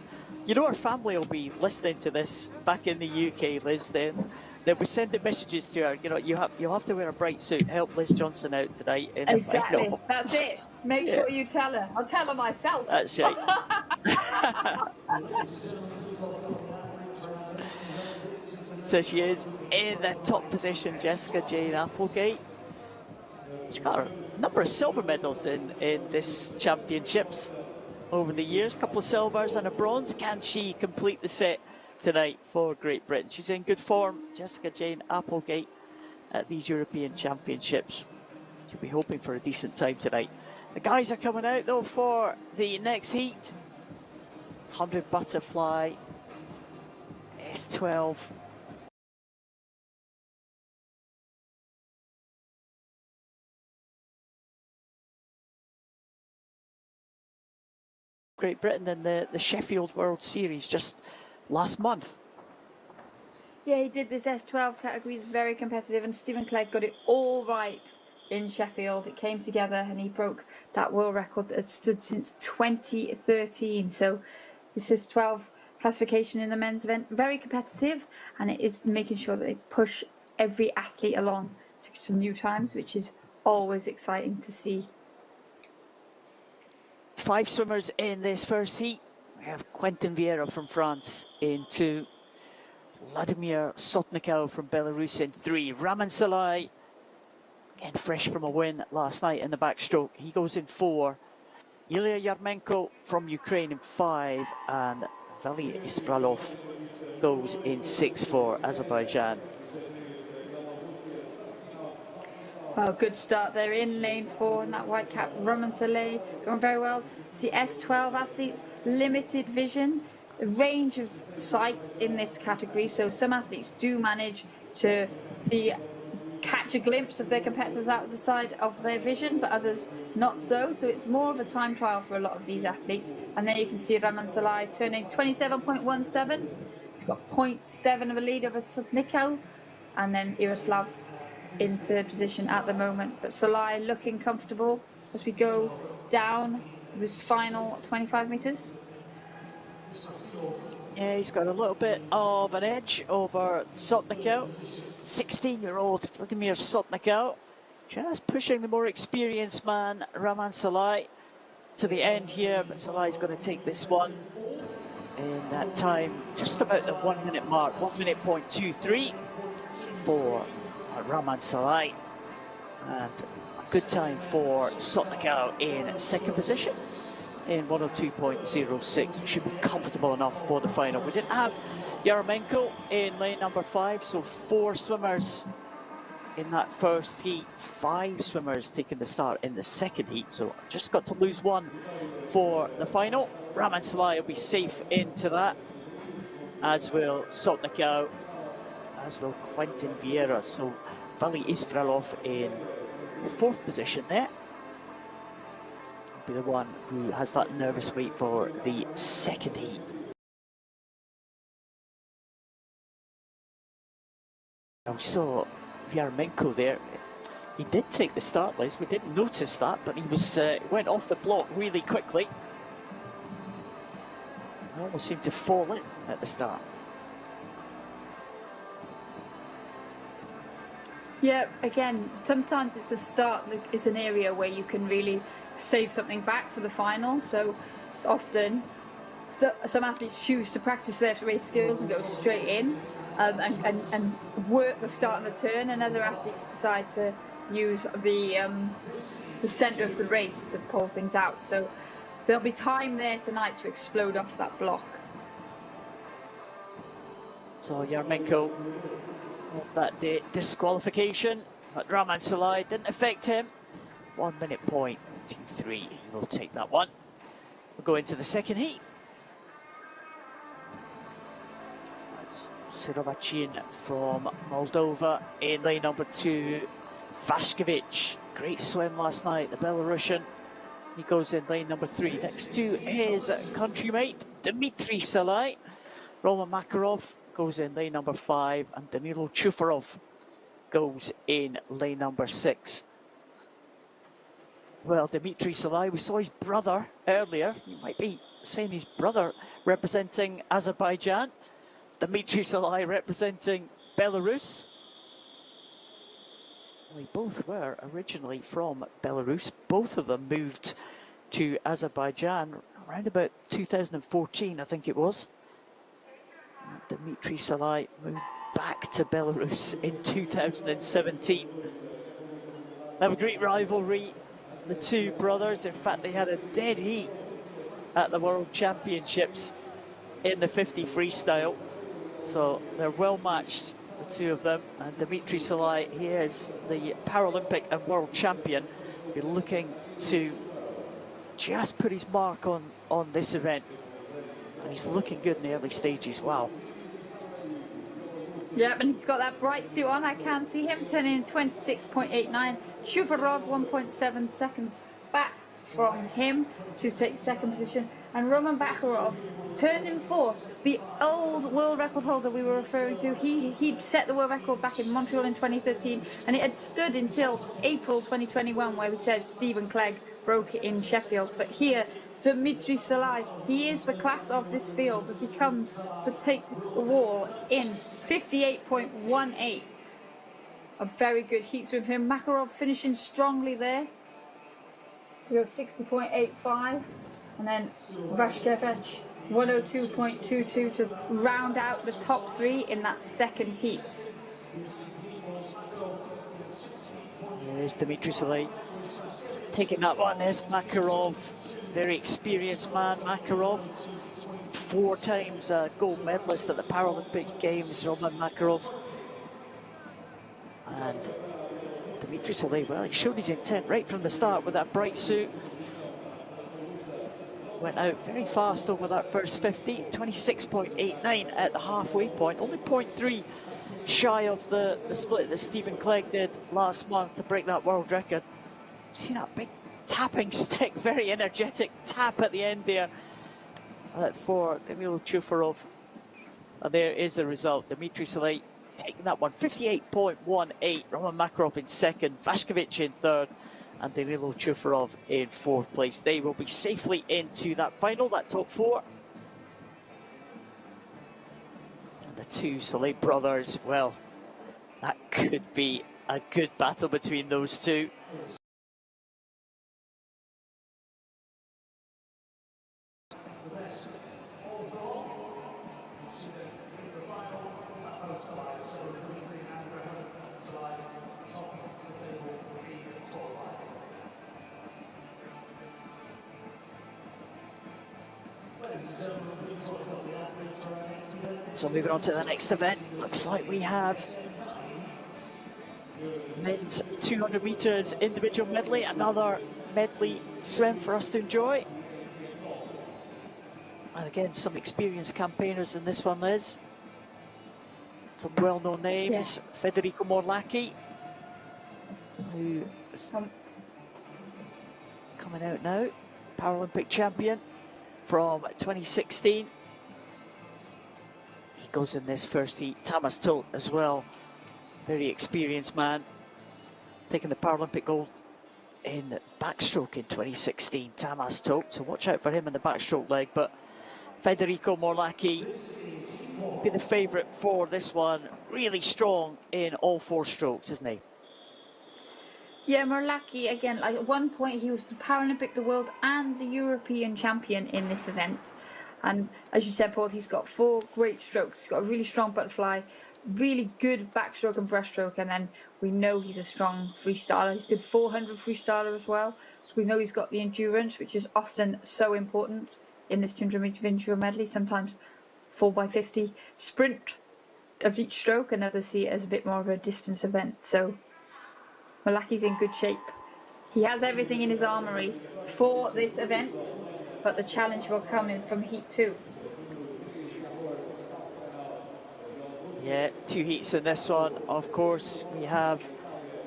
You know, our family will be listening to this back in the UK, Liz, then we send the messages to her. You know, you'll have to wear a bright suit. Help Liz Johnson out tonight in the exactly. final. That's it. Make sure you tell her. I'll tell her myself. That's right. So she is in the top position, Jessica Jane Applegate. She's got a number of silver medals in this championships over the years. A couple of silvers and a bronze. Can she complete the set tonight for Great Britain? She's in good form, Jessica Jane Applegate, at these European Championships. She'll be hoping for a decent time tonight. The guys are coming out though for the next heat. 100 Butterfly S12. Great Britain in the Sheffield World Series just last month. Yeah, he did this S12 category. It's very competitive, and Stephen Clegg got it all right in Sheffield. It came together and he broke that world record that had stood since 2013. So this is 12 classification in the men's event, very competitive, and it is making sure that they push every athlete along to some new times, which is always exciting to see. 5 swimmers in this first heat. We have Quentin Vieira from France in 2, Vladimir Sotnikov from Belarus in 3, Raman Salai, again fresh from a win last night in the backstroke, he goes in 4, Ilya Yarmenko from Ukraine in 5, and Vali Isfralov goes in 6 for Azerbaijan. Well, good start there in lane 4 in that white cap. Raman Salai going very well. It's the S12 athletes, limited vision, range of sight in this category. So some athletes do manage to catch a glimpse of their competitors out the side of their vision, but others not so. So it's more of a time trial for a lot of these athletes. And then you can see Raman Salai turning 27.17. He's got 0.7 of a lead over Sotnikov, and then Yaroslav in third position at the moment. But Salai looking comfortable as we go down this final 25 metres. Yeah, he's got a little bit of an edge over Sotnikov. 16-year-old Vladimir Sotnikov, just pushing the more experienced man, Raman Salai. to the end here, but Salai's going to take this one in that time, just about the 1 minute mark, 1 minute point 23 for Raman Salai, and a good time for Sotnikau in second position in 102.06. Should be comfortable enough for the final. We didn't have Yaramenko in lane number 5, so 4 swimmers in that first heat, 5 swimmers taking the start in the second heat, so just got to lose 1 for the final. Raman Salai will be safe into that, as will Sotnikau, as will Quentin Vieira. So Vali Isfralov in 4th position there. Will be the one who has that nervous wait for the second heat. Now we saw Yaramenko there. He did take the start, Liz. We didn't notice that, but he was went off the block really quickly. Almost seemed to fall in at the start. Yeah, again, sometimes it's the start that is an area where you can really save something back for the final. So it's often some athletes choose to practice their race skills and go straight in and work the start and the turn, and other athletes decide to use the centre of the race to pull things out. So there'll be time there tonight to explode off that block. So Yaramenko, that disqualification, but Raman Salai didn't affect him. 1 minute point 23. He will take that one. We'll go into the second heat. Sirovacin from Moldova in lane number 2. Vashkevich, great swim last night, the Belarusian. He goes in lane number 3 next to his countrymate Dmitry Salai. Roman Makarov goes in lane number 5, and Danilo Chufarov goes in lane number 6. Well, Dmitry Salai, we saw his brother earlier. You might be saying his brother representing Azerbaijan. Dmitry Salai representing Belarus. Well, they both were originally from Belarus. Both of them moved to Azerbaijan around about 2014, I think it was. Dmitry Salai moved back to Belarus in 2017. They have a great rivalry, the two brothers. In fact, they had a dead heat at the World Championships in the 50 freestyle. So they're well matched, the two of them. And Dmitry Salai, he is the Paralympic and World Champion. Be looking to just put his mark on this event. And he's looking good in the early stages. Wow. Yep, and he's got that bright suit on. I can see him turning in 26.89. Shuvarov 1.7 seconds back from him to take second position. And Roman Makarov turned in 4th. The old world record holder we were referring to, he set the world record back in Montreal in 2013, and it had stood until April 2021, where we said Stephen Clegg broke it in Sheffield. But here, Dmitry Salai, he is the class of this field as he comes to take the wall in 58.18. A very good heat swim for him. Makarov finishing strongly there to go 60.85, and then Vashkevich 102.22 to round out the top 3 in that second heat. There's Dmitry Salai taking that one. There's Makarov, very experienced man. Makarov, 4 times gold medalist at the Paralympic Games, Roman Makarov. And Dmitry Salai, well, he showed his intent right from the start with that bright suit. Went out very fast over that first 50, 26.89 at the halfway point, only 0.3 shy of the split that Stephen Clegg did last month to break that world record. See that big tapping stick, very energetic tap at the end there for Danilo Chufarov. And there is the result. Dmitry Salai taking that one, 58.18. Roman Makarov in second, Vashkevich in third, and Danilo Chufarov in 4th place. They will be safely into that final, that top 4. And the two Salai brothers, well, that could be a good battle between those two. So moving on to the next event, looks like we have men's 200 meters individual medley, another medley swim for us to enjoy. And again, some experienced campaigners in this one, Liz. Some well-known names, yeah. Federico Morlacchi, who is coming out now, Paralympic champion from 2016. He goes in this first heat. Thomas Tolt as well, very experienced man, taking the Paralympic gold in backstroke in 2016, Thomas Tolt. So watch out for him in the backstroke leg, but Federico Morlacchi be the favourite for this one. Really strong in all four strokes, isn't he? Yeah, Morlacchi, again, like at one point he was the Paralympic, the world and the European champion in this event. And as you said, Paul, he's got 4 great strokes. He's got a really strong butterfly, really good backstroke and breaststroke, and then we know he's a strong freestyler. He's a good 400 freestyler as well. So we know he's got the endurance, which is often so important in this 200 individual medley. Sometimes 4x50 sprint of each stroke, and others see it as a bit more of a distance event. So Morlacchi's in good shape. He has everything in his armoury for this event, but the challenge will come in from heat 2. Yeah, 2 heats in this one. Of course, we have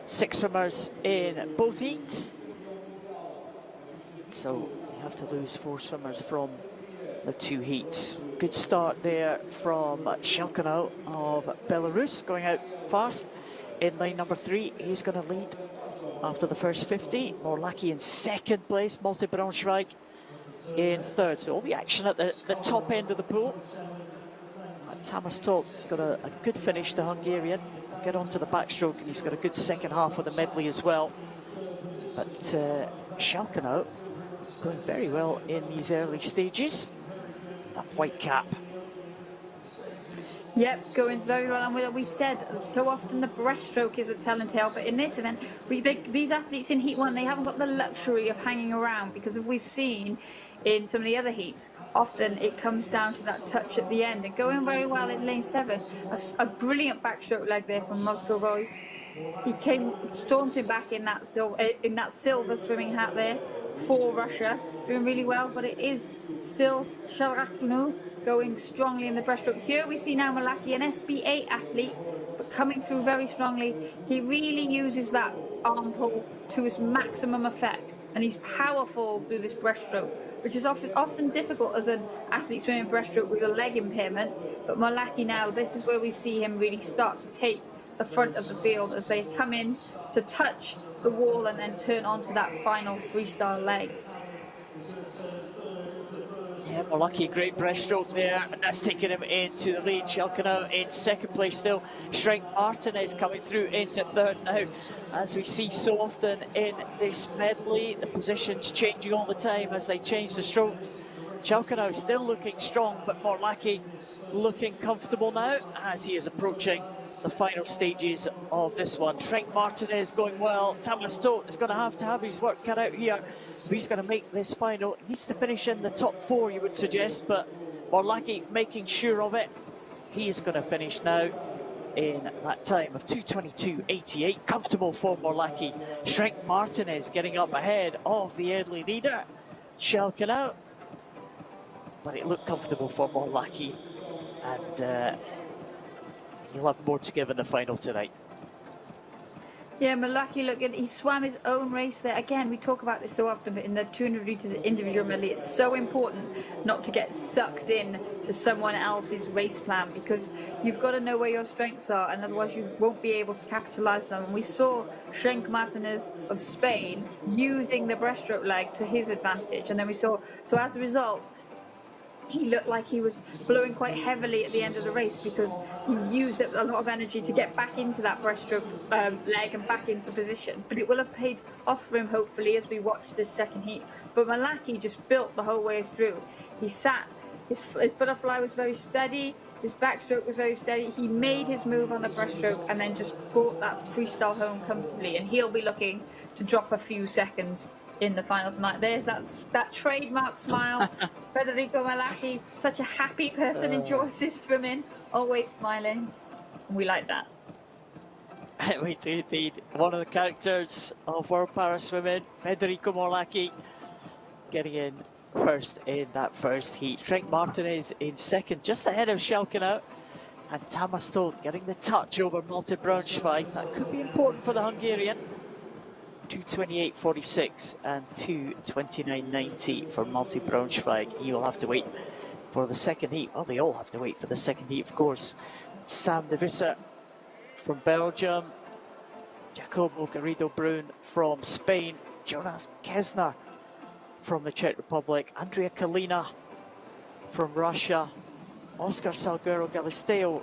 6 swimmers in both heats. So you have to lose 4 swimmers from the 2 heats. Good start there from Shelkanov of Belarus, going out fast in lane number 3. He's going to lead after the first 50. Morlacchi in second place, Malte Braunschweig in third. So all the action at the top end of the pool. Thomas Tolt's got a good finish, the Hungarian. Get onto the backstroke, and he's got a good second half of the medley as well. But Shelkanov going very well in these early stages. That white cap. Yep, going very well. And we said so often the breaststroke is a telling tale, but in this event, these athletes in Heat 1, they haven't got the luxury of hanging around, because if we've seen in some of the other heats, often it comes down to that touch at the end. And going very well in lane 7, a brilliant backstroke leg there from Moscow. He came staunting back in that silver swimming hat there for Russia, doing really well. But it is still Shelraknu going strongly in the breaststroke. Here we see now Morlacchi, an SB8 athlete, but coming through very strongly. He really uses that arm pull to his maximum effect, and he's powerful through this breaststroke, which is often difficult as an athlete swimming breaststroke with a leg impairment. But Morlacchi now, this is where we see him really start to take the front of the field as they come in to touch the wall and then turn onto that final freestyle leg. Yeah, Morlacchi, great breaststroke there, and that's taking him into the lead. Shelkanov in second place still. Schrenk Martinez coming through into third now. As we see so often in this medley, the positions changing all the time as they change the strokes. Shelkanov still looking strong, but Morlacchi looking comfortable now as he is approaching the final stages of this one. Schrenk Martinez going well. Thomas Todt is going to have his work cut out here. If he's going to make this final, he needs to finish in the top 4, you would suggest, but Morlacchi making sure of it. He is going to finish now in that time of 2:22.88. Comfortable for Morlacchi. Schrenk Martinez getting up ahead of the early leader, Shelkanov. But it looked comfortable for Morlacchi, and he'll have more to give in the final tonight. Yeah, Morlacchi, look, he swam his own race there. Again, we talk about this so often, but in the 200 metres individual medley, it's so important not to get sucked in to someone else's race plan, because you've got to know where your strengths are, and otherwise you won't be able to capitalise on them. And we saw Schrenk Martinez of Spain using the breaststroke leg to his advantage, and then we saw, so as a result, he looked like he was blowing quite heavily at the end of the race, because he used a lot of energy to get back into that breaststroke leg and back into position. But it will have paid off for him, hopefully, as we watch this second heat. But Morlacchi just built the whole way through. He sat, his butterfly was very steady, his backstroke was very steady. He made his move on the breaststroke and then just brought that freestyle home comfortably. And he'll be looking to drop a few seconds in the final tonight. There's that trademark smile. Federico Malacchi, such a happy person, enjoys his swimming, always smiling. We like that. We do indeed. One of the characters of World Para Swimming, Federico Morlacchi, getting in first in that first heat. Frank Martinez in second, just ahead of Schalkenau. And Thomas Stone getting the touch over Malte Braunschweig. That could be important for the Hungarian. 2:28.46 and 2:29.90 for Malte Braunschweig. He will have to wait for the second heat. Well, they all have to wait for the second heat, of course. Sam de Visser from Belgium. Jacobo Garrido Brun from Spain. Jonas Kesner from the Czech Republic. Andrea Kalina from Russia. Oscar Salguero Galisteo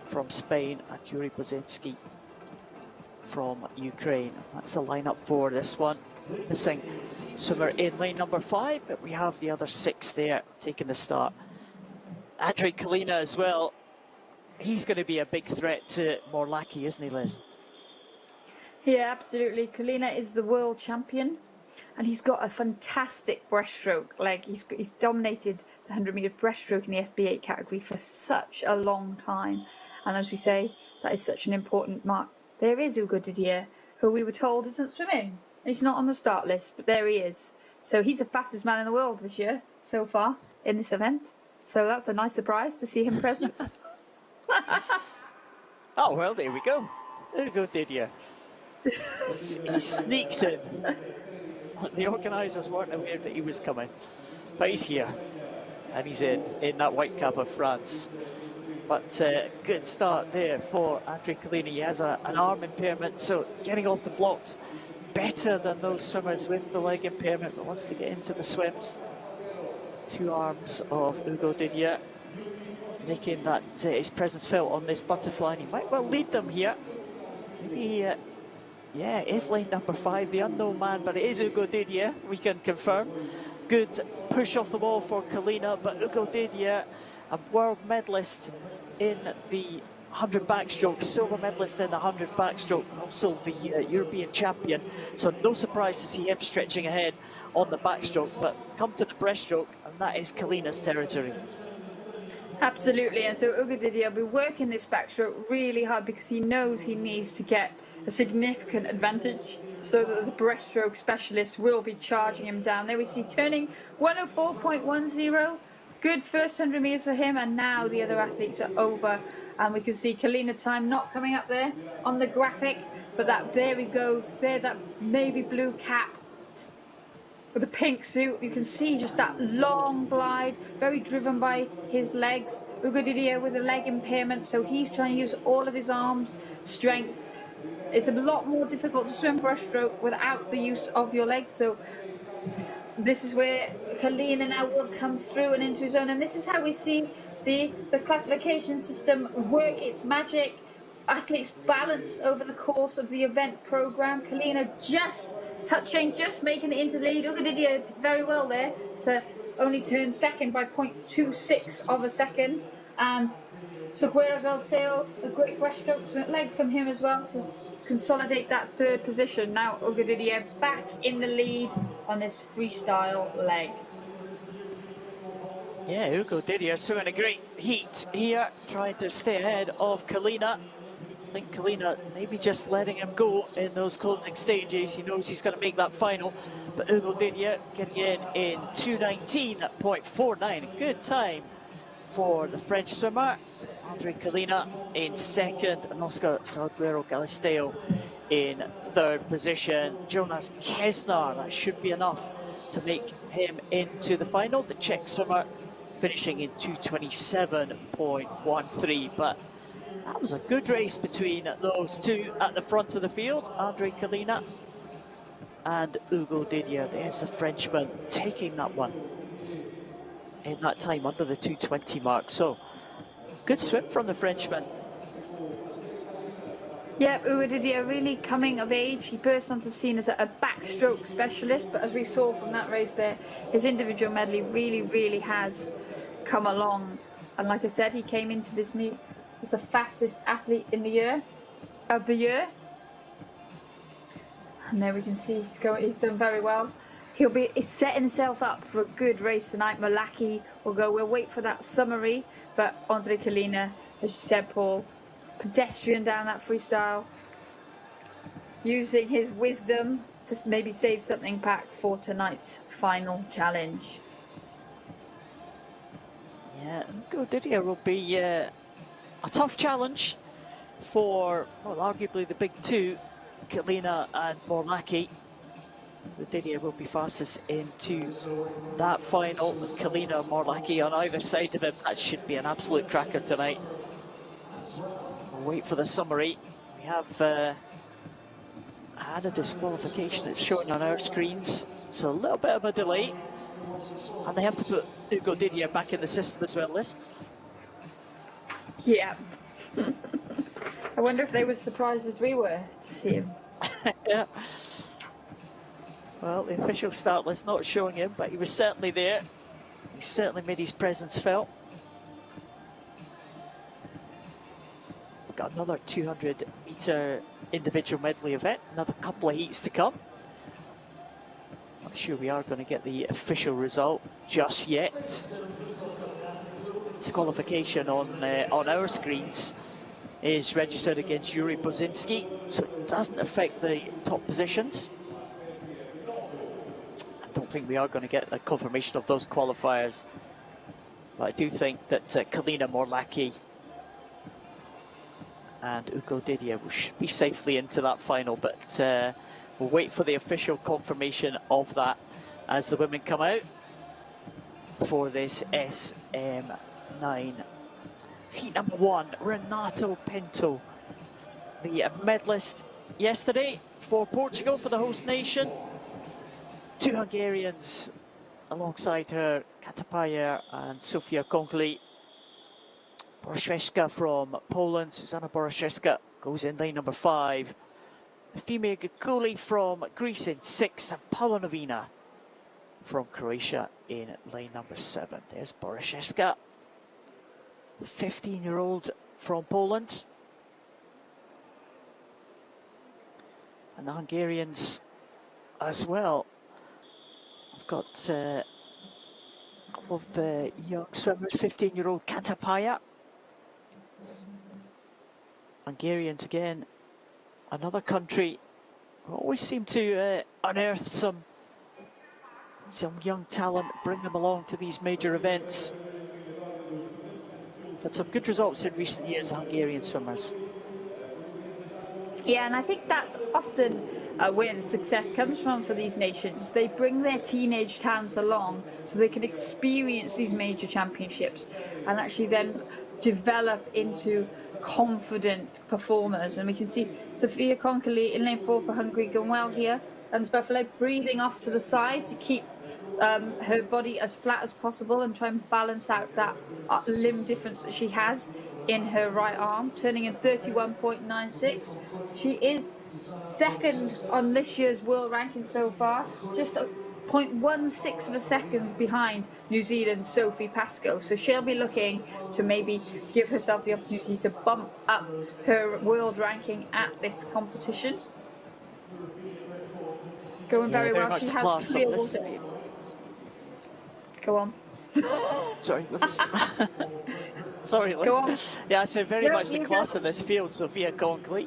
from Spain, and Yuri Bozinski from Ukraine. That's the lineup for this one. Missing swimmer in lane number 5, but we have the other 6 there taking the start. Andrei Kalina as well. He's going to be a big threat to Morlacchi, isn't he, Liz? Yeah, absolutely. Kalina is the world champion, and he's got a fantastic breaststroke. Like he's dominated the 100-meter breaststroke in the SB8 category for such a long time. And as we say, that is such an important mark. There is Ugo Didier, who we were told isn't swimming. He's not on the start list, but there he is. So he's the fastest man in the world this year so far in this event. So that's a nice surprise to see him present. Oh, well, there we go. Ugo Didier. He sneaked in. The organisers weren't aware that he was coming, but he's here, and he's in that white cap of France. But good start there for Andrei Kalina. He has an arm impairment, so getting off the blocks better than those swimmers with the leg impairment, but wants to get into the swims. 2 arms of Ugo Didier, making that his presence felt on this butterfly, and he might well lead them here. Maybe yeah, it is lane number 5, the unknown man, but it is Ugo Didier, we can confirm. Good push off the wall for Kalina, but Ugo Didier, a world medalist in the 100 backstroke, silver medalist in the 100 backstroke, also the European champion. So no surprise to see him stretching ahead on the backstroke, but come to the breaststroke, and that is Kalina's territory. Absolutely, and so Ugo Didier will be working this backstroke really hard because he knows he needs to get a significant advantage so that the breaststroke specialist will be charging him down. There we see turning 104.10. Good first 100 metres for him, and now the other athletes are over. And we can see Kalina time not coming up there on the graphic, but there he goes, there, that navy blue cap with the pink suit. You can see just that long glide, very driven by his legs. Ugo Didier with a leg impairment, so he's trying to use all of his arms, strength. It's a lot more difficult to swim breaststroke without the use of your legs, so this is where Kalina now will come through and into his own, and this is how we see the classification system work its magic. Athletes balance over the course of the event program. Kalina just touching, just making it into the lead. Ugo Didier did very well there to only turn second by 0.26 of a second, and Seguero Galisteo, a great breaststroke leg from him as well to consolidate that 3rd position. Now Ugo Didier back in the lead on this freestyle leg. Yeah, Ugo Didier swimming a great heat here, trying to stay ahead of Kalina. I think Kalina maybe just letting him go in those closing stages. He knows he's going to make that final, but Ugo Didier getting in 2:19.49. A good time for the French swimmer. Andrei Kalina in second, and Oscar Salguero Galisteo in 3rd position. Jonas Kesner, that should be enough to make him into the final. The Czech swimmer finishing in 2:27.13, but that was a good race between those two at the front of the field. Andrei Kalina and Ugo Didier. There's the Frenchman taking that one in that time under the 2:20 mark. So good swim from the Frenchman. Yeah, Ugo Didier really coming of age. He burst onto the scene as a backstroke specialist, but as we saw from that race there, his individual medley really has come along. And like I said, he came into this meet as the fastest athlete in the year. And there we can see he's done very well. he's setting himself up for a good race tonight. Malaki will go. We'll wait for that summary. But Andre Kalina, as you said, Paul, pedestrian down that freestyle, using his wisdom to maybe save something back for tonight's final challenge. Yeah, Ugo Didier will be a tough challenge for, well, arguably the big two, Kalina and Morlacki. Didier will be fastest into that final with Kalina and Morlacki on either side of him. That should be an absolute cracker tonight. We'll wait for the summary. We have had a disqualification that's showing on our screens, so a little bit of a delay. And they have to put Ugo Didier back in the system as well, Liz. Yeah. I wonder if they were surprised as we were to see him. Yeah. Well, the official start list not showing him, but he was certainly there. He certainly made his presence felt. We've got another 200-metre individual medley event, another couple of heats to come. Not sure we are going to get the official result just yet. Disqualification on our screens is registered against Yuri Bozinski, so it doesn't affect the top positions. I don't think we are going to get a confirmation of those qualifiers, but I do think that Kalina Morlacki and Ugo Didier should be safely into that final, but we'll wait for the official confirmation of that as the women come out for this SM9. Heat number 1, Renato Pinto, the medalist yesterday for Portugal, for the host nation. 2 Hungarians alongside her, Katapaya and Sofia Konkli. Boraszewska from Poland, Susanna Boraszewska goes in lane number 5. Femia Gakuli from Greece in 6, and Paula Novina from Croatia in lane number 7. There's Boraszewska, 15-year-old from Poland. And the Hungarians as well. I've got a couple of young swimmers, 15-year-old Katapaya. Hungarians again, another country who always seem to unearth some young talent, bring them along to these major events. Had some good results in recent years, Hungarian swimmers. Yeah, and I think that's often where the success comes from for these nations. They bring their teenage talent along so they can experience these major championships and actually then develop into confident performers. And we can see Sofia Konkeli in lane 4 for Hungary going well here, and Buffalo breathing off to the side to keep her body as flat as possible and try and balance out that limb difference that she has in her right arm, turning in 31.96. She is second on this year's world ranking so far, just 0.16 of a second behind New Zealand's Sophie Pascoe. So she'll be looking to maybe give herself the opportunity to bump up her world ranking at this competition. Going very well. She has cleared. Go on. Sorry, Liz. Sorry, Liz. Go on. Yeah, I said very much the you class go. in this field, Sofia Konkli.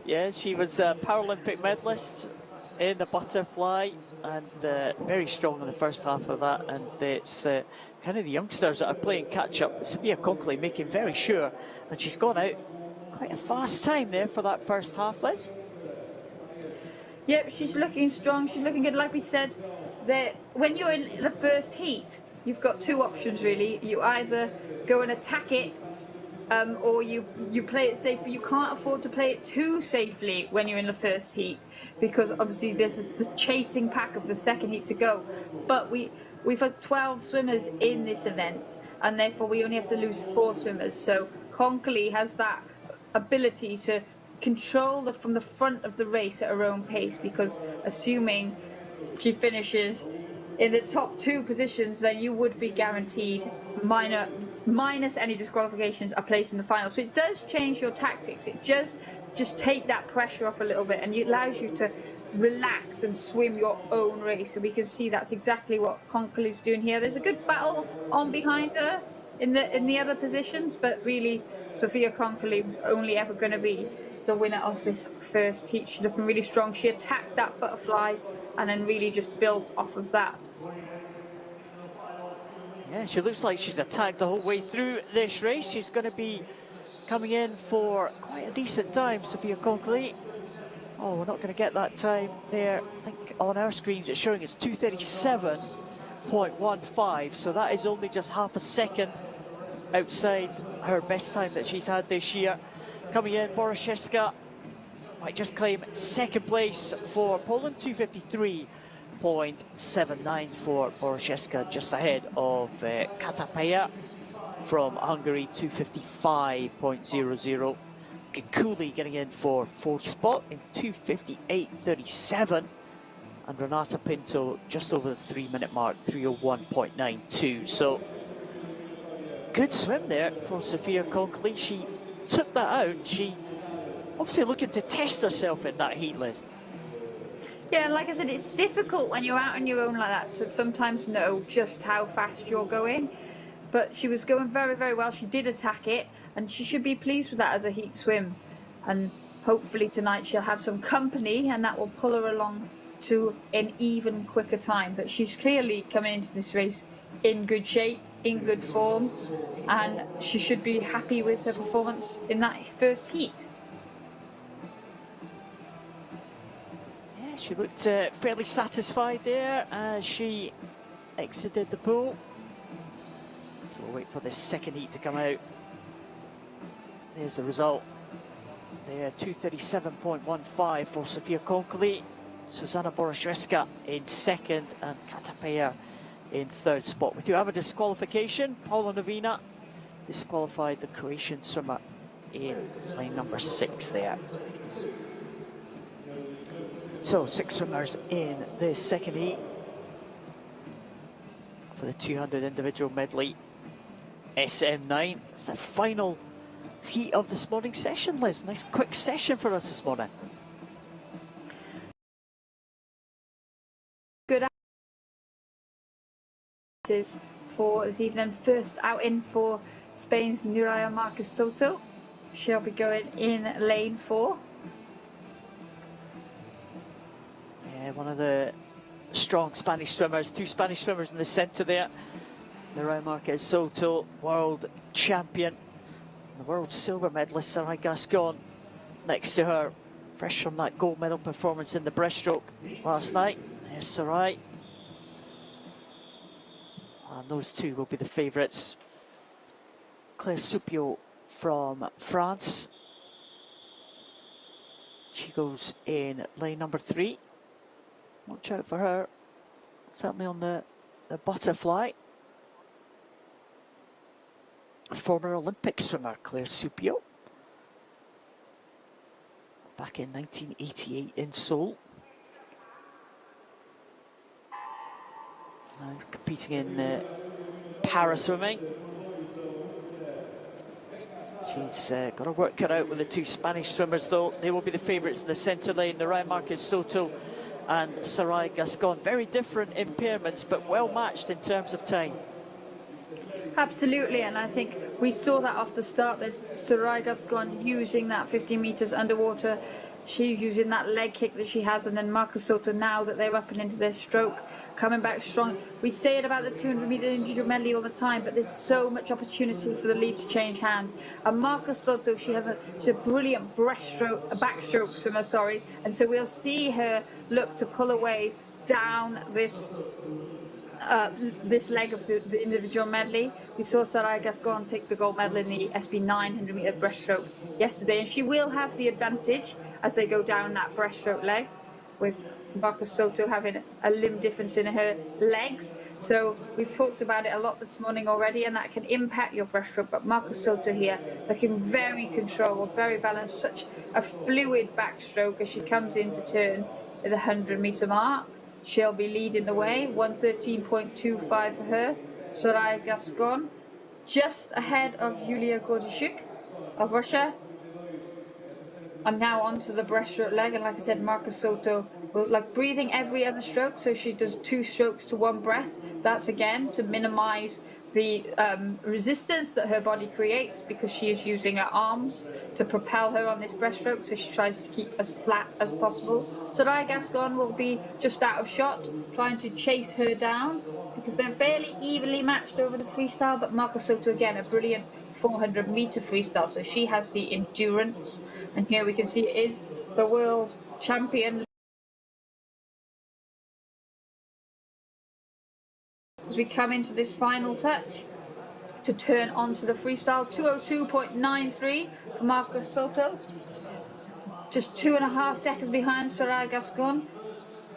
Yeah, she was a Paralympic medalist in the butterfly, and very strong in the first half of that. And it's kind of the youngsters that are playing catch up. Sofia Konkli making very sure, and she's gone out quite a fast time there for that first half, Liz. Yep, she's looking strong. She's looking good. Like we said, when you're in the first heat, you've got two options really. You either go and attack it, or you play it safe, but you can't afford to play it too safely when you're in the first heat, because obviously there's the chasing pack of the second heat to go. But we've had 12 swimmers in this event, and therefore we only have to lose 4 swimmers. So Konkeli has that ability to control from the front of the race at her own pace, because assuming she finishes in the top 2 positions, then you would be guaranteed minus any disqualifications a place in the final. So it does change your tactics. It just take that pressure off a little bit, and it allows you to relax and swim your own race. So we can see that's exactly what Conkle is doing here. There's a good battle on behind her in the other positions, but really Sophia Conkle was only ever going to be the winner of this first heat. She's looking really strong. She attacked that butterfly and then really just built off of that. Yeah, she looks like she's attacked the whole way through this race. She's going to be coming in for quite a decent time, Sophia Conkle. Oh, we're not going to get that time there. I think on our screens it's showing it's 2:37.15, so that is only just half a second outside her best time that she's had this year. Coming in, Boraszewska might just claim second place for Poland, 2:53.79 for Boraszewska, just ahead of Katapeya from Hungary, 2:55.00. Kikuli getting in for fourth spot in 2:58.37, and Renata Pinto just over the 3-minute mark, 3:01.92. So good swim there for Sophia Conkle. She took that out. She obviously looking to test herself in that heat, Liz. Yeah, like I said, it's difficult when you're out on your own like that to sometimes know just how fast you're going. But she was going very, very well. She did attack it, and she should be pleased with that as a heat swim. And hopefully tonight she'll have some company, and that will pull her along to an even quicker time. But she's clearly coming into this race in good shape, in good form, and she should be happy with her performance in that first heat. Yeah, she looked fairly satisfied there as she exited the pool. So we'll wait for this second heat to come out. There's the result. There, 2:37.15 for Sophia Conkle. Susanna Boraszewska in second and Katapeya in third spot. We do have a disqualification. Paula Novina disqualified the Croatian swimmer in lane number 6 there. So 6 swimmers in the second heat for the 200 individual medley. SM9, it's the final heat of this morning's session, Liz. Nice quick session for us this morning. Good for this evening. First outing for Spain's Nuria Marquez Soto. She'll be going in lane 4. Yeah, one of the strong Spanish swimmers, 2 Spanish swimmers in the centre there. Nuria Marquez Soto, world champion. The world silver medalist, Sarai Gascon, next to her, fresh from that gold medal performance in the breaststroke last night. There's Sarai. And those two will be the favourites. Claire Soupio from France. She goes in lane number 3. Watch out for her, certainly on the butterfly. Former Olympic swimmer Claire Soupio, back in 1988 in Seoul. Now competing in para swimming. She's got her work cut out with the 2 Spanish swimmers, though. They will be the favourites in the centre lane, Nuria Marquez Soto and Sarai Gascon. Very different impairments, but well matched in terms of time. Absolutely, and I think we saw that off the start. There's Sarai Gascon using that 50 metres underwater. She's using that leg kick that she has, and then Marquez Soto, now that they're up and into their stroke, coming back strong. We say it about the 200-metre individual medley all the time, but there's so much opportunity for the lead to change hand. And Marquez Soto, she's a brilliant backstroke swimmer, and so we'll see her look to pull away down this leg of the individual medley. We saw Sarai Gascon take the gold medal in the SB 900-metre breaststroke yesterday, and she will have the advantage as they go down that breaststroke leg, with Marquez Soto having a limb difference in her legs. So we've talked about it a lot this morning already, and that can impact your breaststroke. But Marquez Soto here looking very controlled, very balanced, such a fluid backstroke as she comes into turn at the 100-metre mark. She'll be leading the way, 1:13.25 for her. Sarai Gascon, just ahead of Yulia Gordishuk of Russia. I'm now onto the breaststroke leg, and like I said, Marcus Soto will like breathing every other stroke, so she does 2 strokes to 1 breath. That's again to minimize the resistance that her body creates, because she is using her arms to propel her on this breaststroke, so she tries to keep as flat as possible. Soraya Gascon will be just out of shot, trying to chase her down, because they're fairly evenly matched over the freestyle, but Marcus Soto, again, a brilliant 400-meter freestyle, so she has the endurance. And here we can see it is the world champion. As we come into this final touch to turn onto the freestyle, 2:02.93 for Marcus Soto. Just 2.5 seconds behind Soraya Gascon.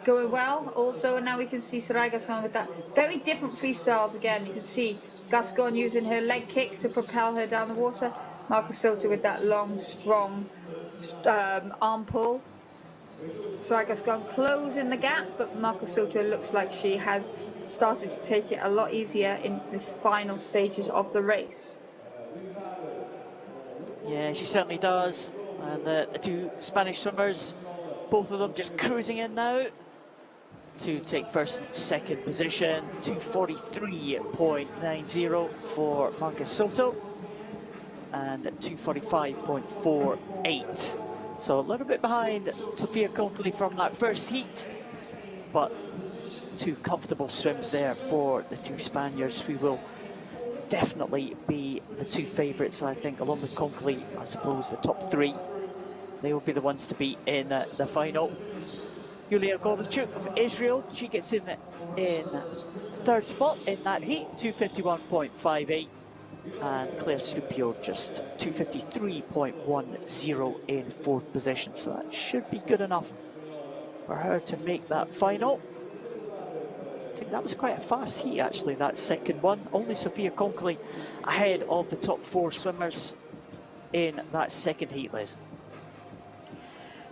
Going well also, and now we can see Soraya Gascon with that very different freestyles again. You can see Gascon using her leg kick to propel her down the water. Marcus Soto with that long, strong arm pull. Soraya Gascon closing the gap, but Marcus Soto looks like she has started to take it a lot easier in this final stages of the race. Yeah, she certainly does. And the 2 Spanish swimmers, both of them just cruising in now to take first and second position. 2:43.90 for Marcus Soto and 2:45.48. So a little bit behind Sophia Konkley from that first heat, but 2 comfortable swims there for the 2 Spaniards, who will definitely be the 2 favourites, I think, along with Konkley. I suppose the top 3, they will be the ones to beat in the final. Yulia Gorbachev of Israel, she gets in 3rd spot in that heat, 2:51.58. And Claire Stupio just 2:53.10 in 4th position, so that should be good enough for her to make that final. I think that was quite a fast heat actually, that second one. Only Sophia Konkley ahead of the top 4 swimmers in that second heat, Liz.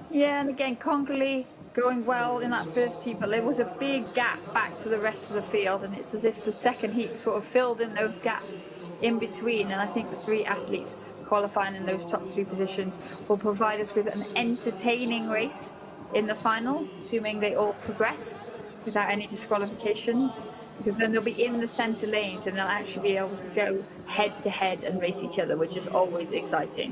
Yeah, and again, Konkley going well in that first heat, but there was a big gap back to the rest of the field, and it's as if the second heat sort of filled in those gaps in between. And I think the 3 athletes qualifying in those top 3 positions will provide us with an entertaining race in the final, assuming they all progress without any disqualifications, because then they'll be in the centre lanes and they'll actually be able to go head to head and race each other, which is always exciting.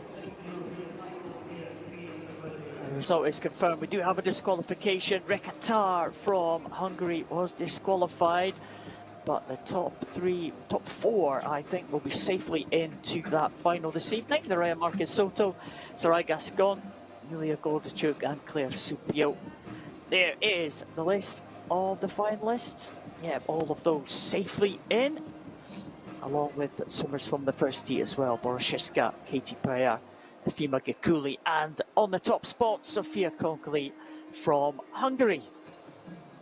The result is confirmed. We do have a disqualification. Rekatar from Hungary was disqualified, but the top 4, I think, will be safely into that final this evening. There are Marcus Soto, Soraya Gascon, Yulia Gorbachev and Claire Stupio. There is the list of the finalists. Yeah, all of those safely in, along with swimmers from the first heat as well. Borosiska, Katie Payer, Efima Gekuli, and on the top spot, Sophia Konkley from Hungary.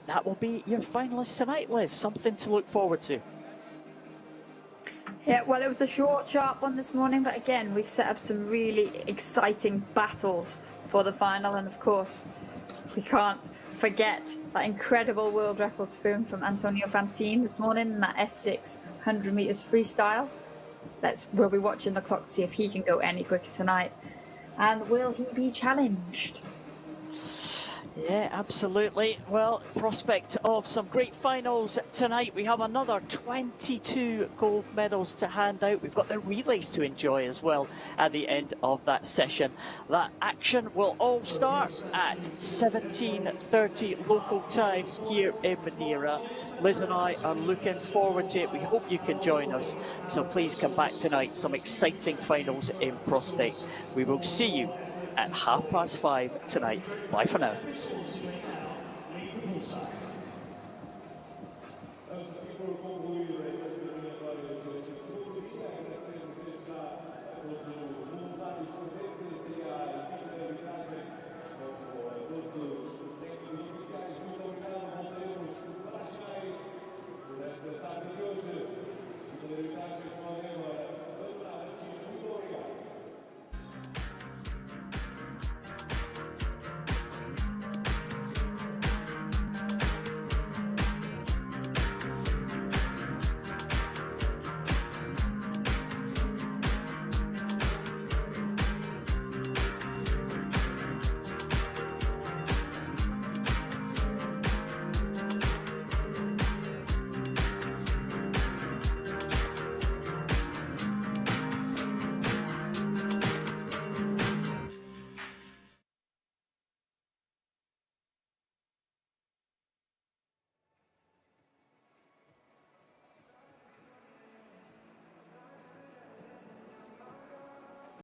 That will be your finalists tonight, Liz. Something to look forward to. Yeah, well, it was a short, sharp one this morning, but again, we've set up some really exciting battles for the final, and of course, we can't forget that incredible world record swim from Antonio Fantin this morning in that S6 100 meters freestyle. We'll be watching the clock to see if he can go any quicker tonight. And will he be challenged? Yeah, absolutely. Well, prospect of some great finals tonight. We have another 22 gold medals to hand out. We've got the relays to enjoy as well at the end of that session. That action will all start at 17:30 local time here in Madeira. Liz and I are looking forward to it. We hope you can join us. So please come back tonight. Some exciting finals in prospect. We will see you at 5:30 tonight. Bye for now.